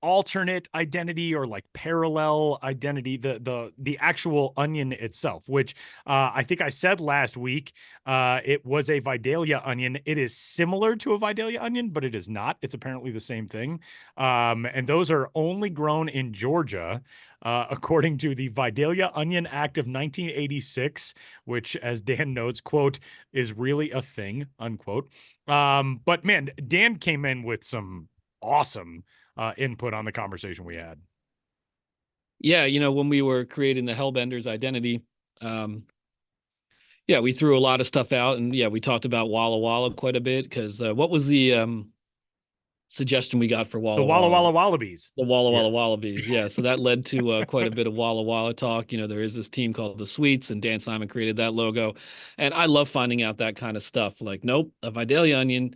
alternate identity, or like parallel identity, the actual onion itself, which I think I said last week it was a Vidalia onion. It is similar to a Vidalia onion, but it is not. It's apparently the same thing. And those are only grown in Georgia, according to the Vidalia Onion Act of 1986, which, as Dan notes, quote, is really a thing, unquote. But man, Dan came in with some awesome input on the conversation we had. Yeah, when we were creating the Hellbenders identity, we threw a lot of stuff out, and we talked about Walla Walla quite a bit, because what was the suggestion we got for Walla The Walla Walla Wallabies. The Walla Walla Wallabies, yeah. So that led to quite a bit of Walla Walla talk. There is this team called the Sweets, and Dan Simon created that logo. And I love finding out that kind of stuff. Like, nope, a Vidalia onion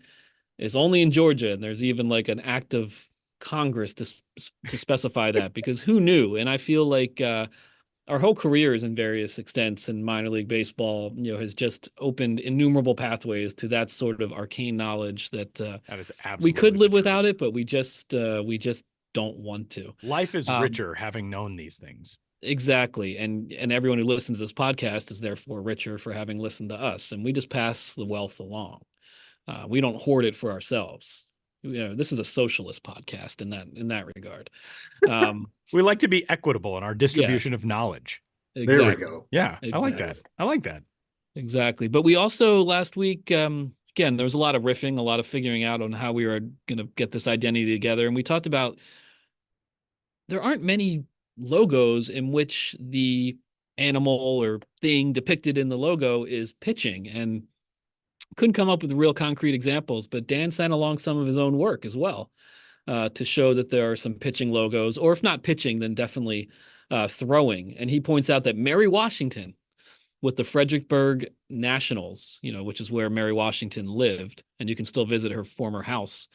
is only in Georgia, and there's even like an act of Congress to specify that, because who knew? And I feel like our whole careers in various extents in minor league baseball, has just opened innumerable pathways to that sort of arcane knowledge that is absolutely we could live without it, but we just don't want to. Life is richer having known these things. Exactly. And everyone who listens to this podcast is therefore richer for having listened to us, and we just pass the wealth along. We don't hoard it for ourselves. This is a socialist podcast in that regard. We like to be equitable in our distribution of knowledge. Exactly. There we go. Yeah, exactly. I like that. Exactly. But we also last week, again, there was a lot of riffing, a lot of figuring out on how we were going to get this identity together. And we talked about there aren't many logos in which the animal or thing depicted in the logo is pitching, and couldn't come up with real concrete examples, but Dan sent along some of his own work as well to show that there are some pitching logos, or if not pitching, then definitely throwing. And he points out that Mary Washington with the Fredericksburg Nationals, which is where Mary Washington lived, and you can still visit her former house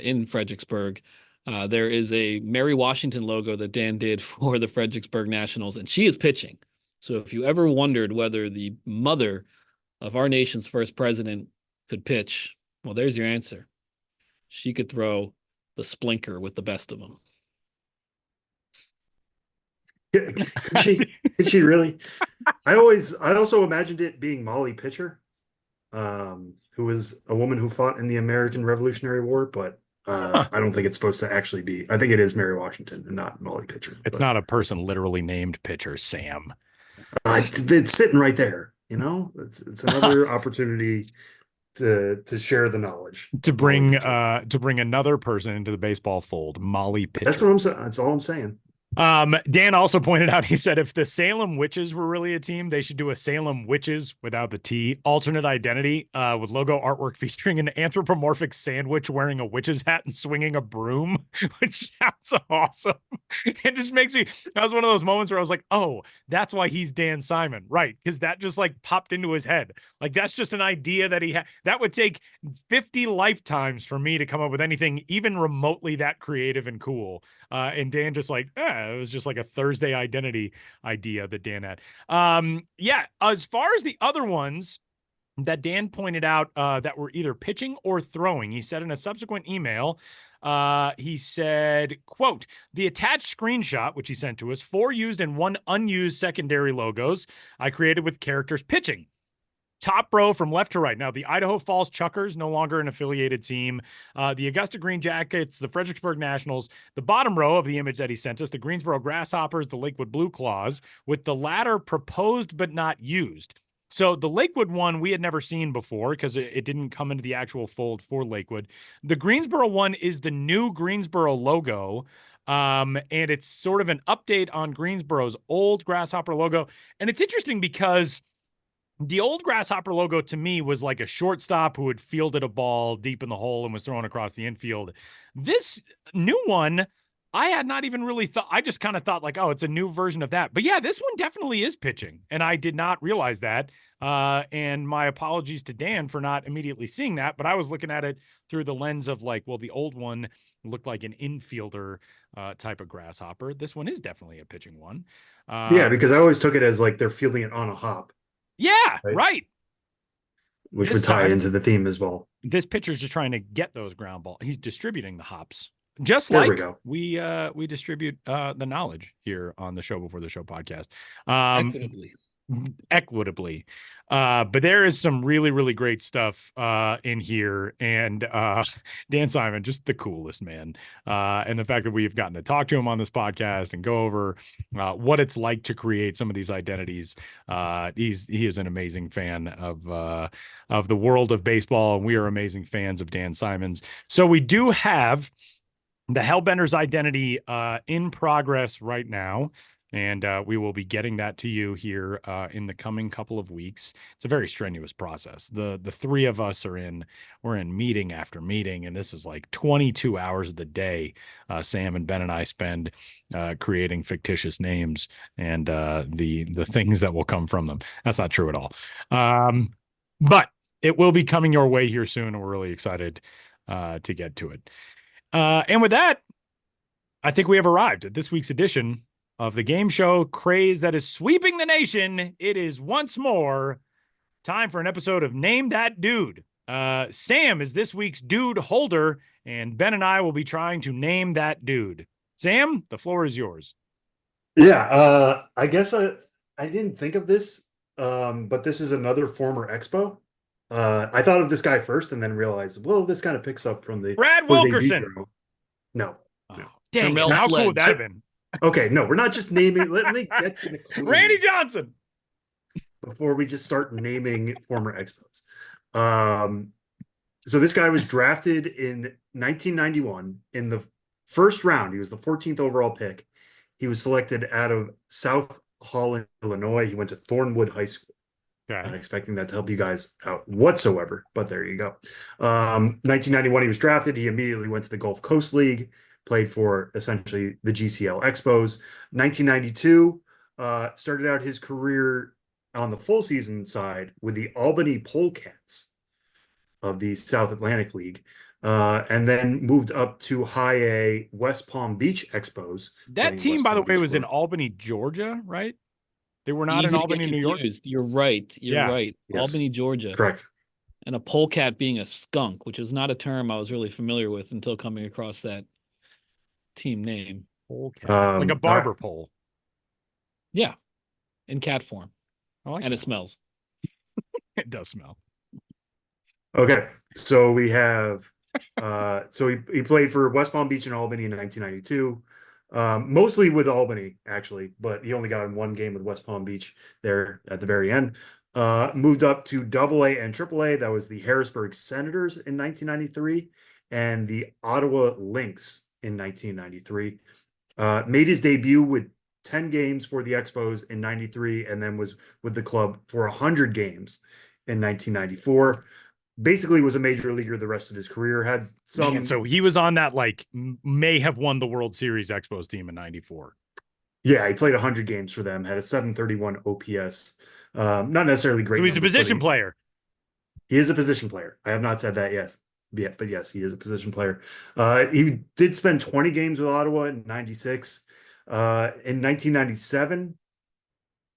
in Fredericksburg. There is a Mary Washington logo that Dan did for the Fredericksburg Nationals, and she is pitching. So if you ever wondered whether the mother of our nation's first president could pitch, well, there's your answer. She could throw the splinker with the best of them. Could she really? I also imagined it being Molly Pitcher, who was a woman who fought in the American Revolutionary War, but I don't think it's supposed to actually be. I think it is Mary Washington and not Molly Pitcher. It's not a person literally named Pitcher, Sam. It's sitting right there. It's another opportunity to share the knowledge, to bring another person into the baseball fold. Molly Pitcher. That's what I'm saying. That's all I'm saying. Dan also pointed out, he said, if the Salem Witches were really a team, they should do a Salem Witches without the T alternate identity with logo artwork featuring an anthropomorphic sandwich wearing a witch's hat and swinging a broom, which sounds awesome. It just makes me, that was one of those moments where I was like, oh, that's why he's Dan Simon. Right. Because that just like popped into his head. Like, that's just an idea that he had. That would take 50 lifetimes for me to come up with anything even remotely that creative and cool. And Dan just like, it was just like a Thursday identity idea that Dan had. As far as the other ones that Dan pointed out that were either pitching or throwing, he said in a subsequent email, he said, quote, the attached screenshot, which he sent to us, 4 used and 1 unused secondary logos I created with characters pitching. Top row from left to right. Now, the Idaho Falls Chuckers, no longer an affiliated team. The Augusta Green Jackets, the Fredericksburg Nationals. The bottom row of the image that he sent us, the Greensboro Grasshoppers, the Lakewood Blue Claws, with the latter proposed but not used. So the Lakewood one we had never seen before because it didn't come into the actual fold for Lakewood. The Greensboro one is the new Greensboro logo. And it's sort of an update on Greensboro's old Grasshopper logo. And it's interesting because the old Grasshopper logo to me was like a shortstop who had fielded a ball deep in the hole and was thrown across the infield. This new one, I had not even really thought, I just kind of thought like, oh, it's a new version of that. But yeah, this one definitely is pitching. And I did not realize that. And my apologies to Dan for not immediately seeing that, but I was looking at it through the lens of like, well, the old one looked like an infielder type of Grasshopper. This one is definitely a pitching one. Yeah, because I always took it as like they're fielding it on a hop. Yeah, right. Which This would tie time, into the theme as well. This pitcher's just trying to get those ground balls. He's distributing the hops. Just There we like go. we distribute the knowledge here on the Show Before the Show podcast. Equitably. But there is some really, really great stuff in here. And Dan Simon, just the coolest, man. And the fact that we've gotten to talk to him on this podcast and go over what it's like to create some of these identities. He is an amazing fan of the world of baseball, and we are amazing fans of Dan Simon's. So we do have the Hellbender's identity in progress right now. And we will be getting that to you here in the coming couple of weeks. It's a very strenuous process. The three of us we're in meeting after meeting, and this is like 22 hours of the day. Sam and Ben and I spend creating fictitious names and the things that will come from them. That's not true at all. But it will be coming your way here soon, and we're really excited to get to it. And with that, I think we have arrived at this week's edition of the game show craze that is sweeping the nation. It is once more time for an episode of Name That Dude. Sam is this week's dude holder, and Ben and I will be trying to name that dude. Sam, the floor is yours. Yeah, I guess I didn't think of this, but this is another former Expo. I thought of this guy first and then realized, well, this kind of picks up from the Brad Jose Wilkerson. Vigro. No. Dang it, how cool would that have been? Okay, no, we're not just naming. Let me get to the clues Randy Johnson before we just start naming former Expos. So this guy was drafted in 1991 in the first round. He was the 14th overall pick. He was selected out of South Holland, Illinois. He went to Thornwood High School. Okay. Not expecting that to help you guys out whatsoever, but there you go. 1991, he was drafted. He immediately went to the Gulf Coast League. Played for essentially the GCL Expos. 1992, started out his career on the full season side with the Albany Polecats of the South Atlantic League, and then moved up to High A West Palm Beach Expos. That team, by the way, was in Albany, Georgia, right? They were not in Albany, New York. You're right. You're right. Yes. Albany, Georgia. Correct. And a polecat being a skunk, which was not a term I was really familiar with until coming across that team name. Like a barber pole. Yeah. In cat form. And it smells. It does smell. Okay. So we have so he played for West Palm Beach and Albany in 1992. Mostly with Albany, actually, but he only got in one game with West Palm Beach there at the very end. Moved up to AA and AAA. That was the Harrisburg Senators in 1993 and the Ottawa Lynx in 1993. Made his debut with 10 games for the Expos in 93 and then was with the club for 100 games in 1994. Basically was a major leaguer the rest of his career. Had some. Man, so he was on that like may have won the World Series Expos team in 94. Yeah, he played 100 games for them, had a 731 OPS. Not necessarily great. So he's a position player. He is a position player. I have not said that yet. Yeah, but yes, he is a position player. He did spend 20 games with Ottawa in 96. In 1997,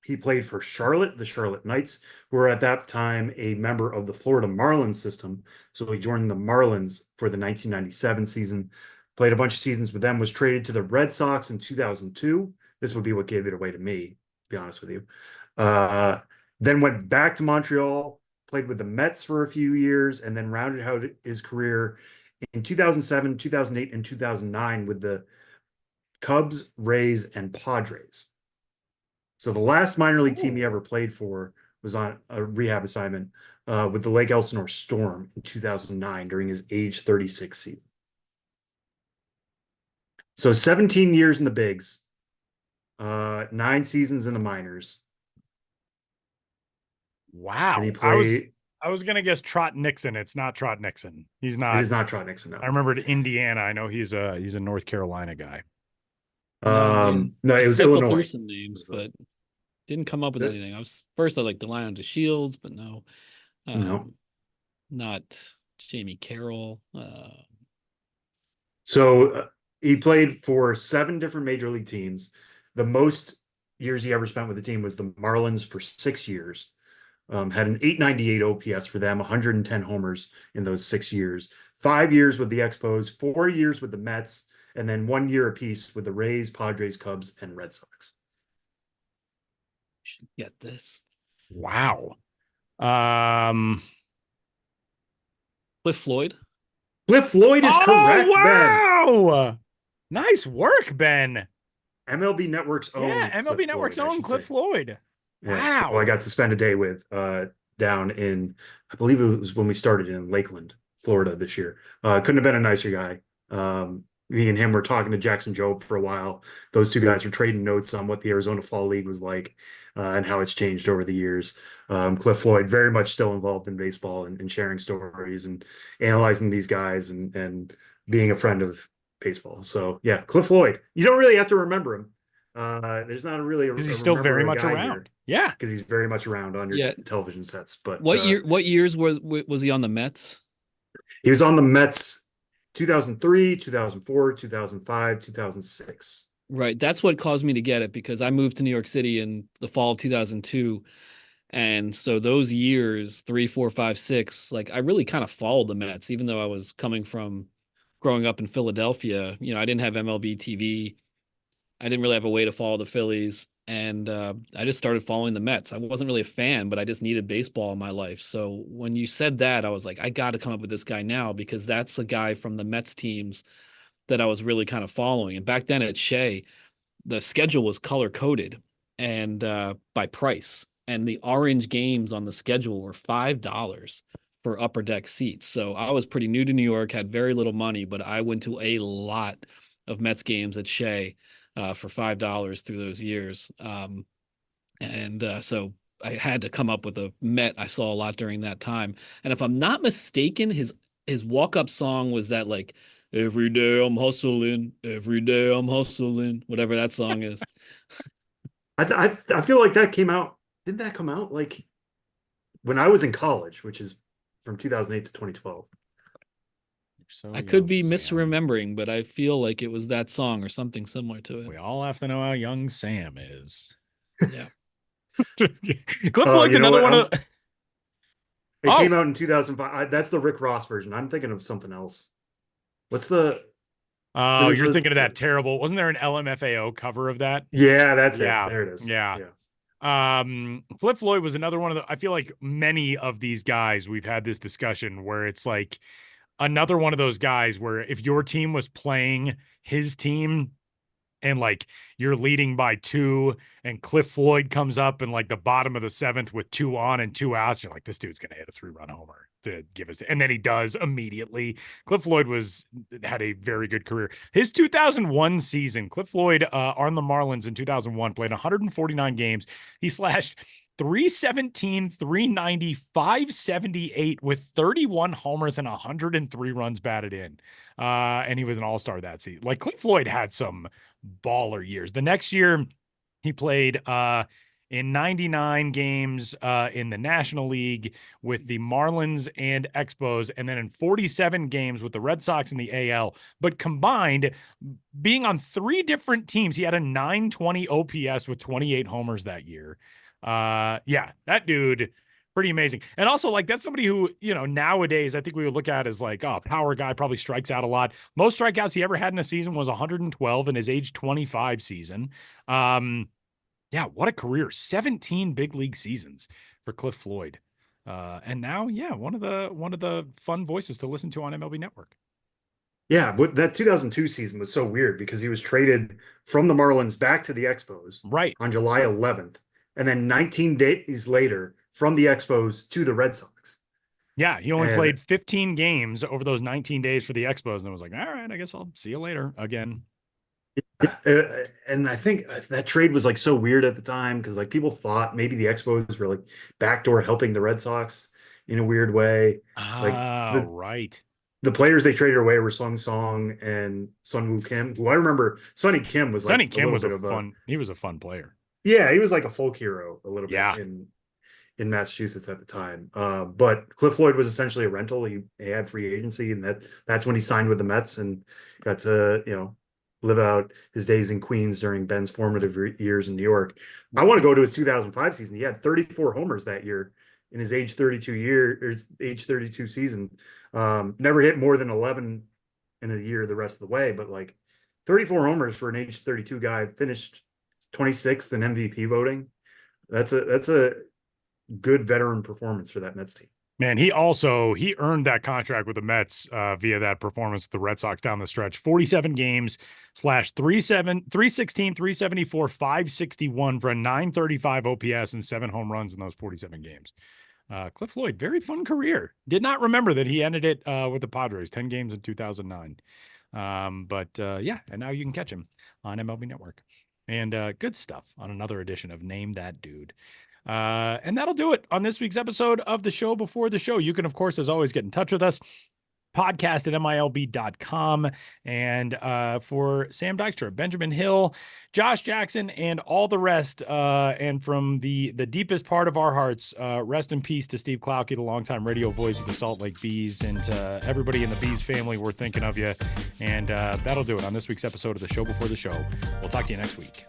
he played for Charlotte, the Charlotte Knights, who were at that time a member of the Florida Marlins system. So he joined the Marlins for the 1997 season, played a bunch of seasons with them, was traded to the Red Sox in 2002. This would be what gave it away to me, to be honest with you. Then went back to Montreal, played with the Mets for a few years, and then rounded out his career in 2007, 2008, and 2009 with the Cubs, Rays, and Padres. So the last minor league team he ever played for was on a rehab assignment with the Lake Elsinore Storm in 2009 during his age 36 season. So 17 years in the bigs, 9 seasons in the minors. Wow. And he played. I was gonna guess Trot Nixon. It's not Trot Nixon. He's not. It is not Trot Nixon. No. I remembered Indiana. I know he's a North Carolina guy. No, it was cycle Illinois. through some names, but didn't come up with anything. I was like DeLion to Shields, but no, not Jamie Carroll. So he played for 7 different major league teams. The most years he ever spent with the team was the Marlins for 6 years. Had an 898 OPS for them, 110 homers in those 6 years. 5 years with the Expos, 4 years with the Mets, and then 1 year apiece with the Rays, Padres, Cubs, and Red Sox. Should get this. Wow. Cliff Floyd. Cliff Floyd is correct, wow! Ben. Nice work, Ben. MLB Network's own. Yeah, MLB Network's own Cliff Floyd. Yeah. Wow. Well, I got to spend a day with down in, I believe it was when we started in Lakeland, Florida this year. Couldn't have been a nicer guy. Me and him were talking to Jackson Jobe for a while. Those two guys were trading notes on what the Arizona Fall League was like and how it's changed over the years. Cliff Floyd very much still involved in baseball and sharing stories and analyzing these guys and being a friend of baseball. So yeah, Cliff Floyd. You don't really have to remember him. There's not really a he's still very much around. Yeah, because he's very much around on your television sets. But what years was he on the Mets? He was on the Mets 2003, 2004, 2005, 2006. Right. That's what caused me to get it, because I moved to New York City in the fall of 2002. And so those years, 3, 4, 5, 6, like I really kind of followed the Mets, even though I was coming from growing up in Philadelphia. You know, I didn't have MLB TV. I didn't really have a way to follow the Phillies. And I just started following the Mets. I wasn't really a fan, but I just needed baseball in my life. So when you said that, I was like, I got to come up with this guy now, because that's a guy from the Mets teams that I was really kind of following. And back then at Shea, the schedule was color coded and by price. And the orange games on the schedule were $5 for upper deck seats. So I was pretty new to New York, had very little money, but I went to a lot of Mets games at Shea for $5 through those years. So I had to come up with a Met I saw a lot during that time. And if I'm not mistaken, his walk-up song was that, like, every day I'm hustling, whatever that song is. I feel like that came out. Didn't that come out like when I was in college, which is from 2008 to 2012? I could be misremembering, but I feel like it was that song or something similar to it. We all have to know how young Sam is. Yeah. Cliff Floyd's another one of. It came out in 2005. That's the Rick Ross version. I'm thinking of something else. What's the? Oh, you're thinking of that terrible. Wasn't there an LMFAO cover of that? Yeah, that's it. There it is. Yeah. Cliff Floyd was another one of the. I feel like many of these guys, we've had this discussion where it's like another one of those guys where if your team was playing his team and like you're leading by 2 and Cliff Floyd comes up in like the bottom of the 7th with 2 on and 2 outs, you're like, this dude's going to hit a 3-run homer to give us. And then he does immediately. Cliff Floyd had a very good career. His 2001 season, Cliff Floyd on the Marlins in 2001 played 149 games. He slashed 317, 390, 578 with 31 homers and 103 runs batted in. And he was an all-star that season. Like, Cliff Floyd had some baller years. The next year he played in 99 games in the National League with the Marlins and Expos, and then in 47 games with the Red Sox and the AL. But combined, being on 3 different teams, he had a 920 OPS with 28 homers that year. Yeah, that dude, pretty amazing. And also, like, that's somebody who, you know, nowadays I think we would look at as like, oh, power guy, probably strikes out a lot. Most strikeouts he ever had in a season was 112 in his age 25 season. Yeah, what a career. 17 big league seasons for Cliff Floyd. And now, yeah, one of the fun voices to listen to on MLB Network. Yeah, but that 2002 season was so weird because he was traded from the Marlins back to the Expos right on July 11th. And then 19 days later, from the Expos to the Red Sox. Yeah, he only played 15 games over those 19 days for the Expos, and was like, all right, I guess I'll see you later again. And I think that trade was like so weird at the time because like people thought maybe the Expos were like backdoor helping the Red Sox in a weird way. Right. The players they traded away were Sung Song and Sun Woo Kim, who I remember. Sonny Kim was like He was a fun player. Yeah, he was like a folk hero a little bit in Massachusetts at the time. But Cliff Floyd was essentially a rental. He had free agency, and that's when he signed with the Mets and got to, live out his days in Queens during Ben's formative years in New York. I want to go to his 2005 season. He had 34 homers that year in his age 32 season. Never hit more than 11 in a year the rest of the way, but like 34 homers for an age 32 guy, finished 26th in MVP voting. That's a good veteran performance for that Mets team. Man, he earned that contract with the Mets via that performance with the Red Sox down the stretch. 47 games /316, 374, 561 for a 935 OPS and 7 home runs in those 47 games. Cliff Floyd, very fun career. Did not remember that he ended it with the Padres, 10 games in 2009. And now you can catch him on MLB Network. And good stuff on another edition of Name That Dude. And that'll do it on this week's episode of the Show Before the Show. You can, of course, as always, get in touch with us. Podcast at MILB.com. And for Sam Dykstra, Benjamin Hill, Josh Jackson, and all the rest, and from the deepest part of our hearts, rest in peace to Steve Klauke, the longtime radio voice of the Salt Lake Bees, and to everybody in the Bees family, we're thinking of you. And that'll do it on this week's episode of the Show Before the Show. We'll talk to you next week.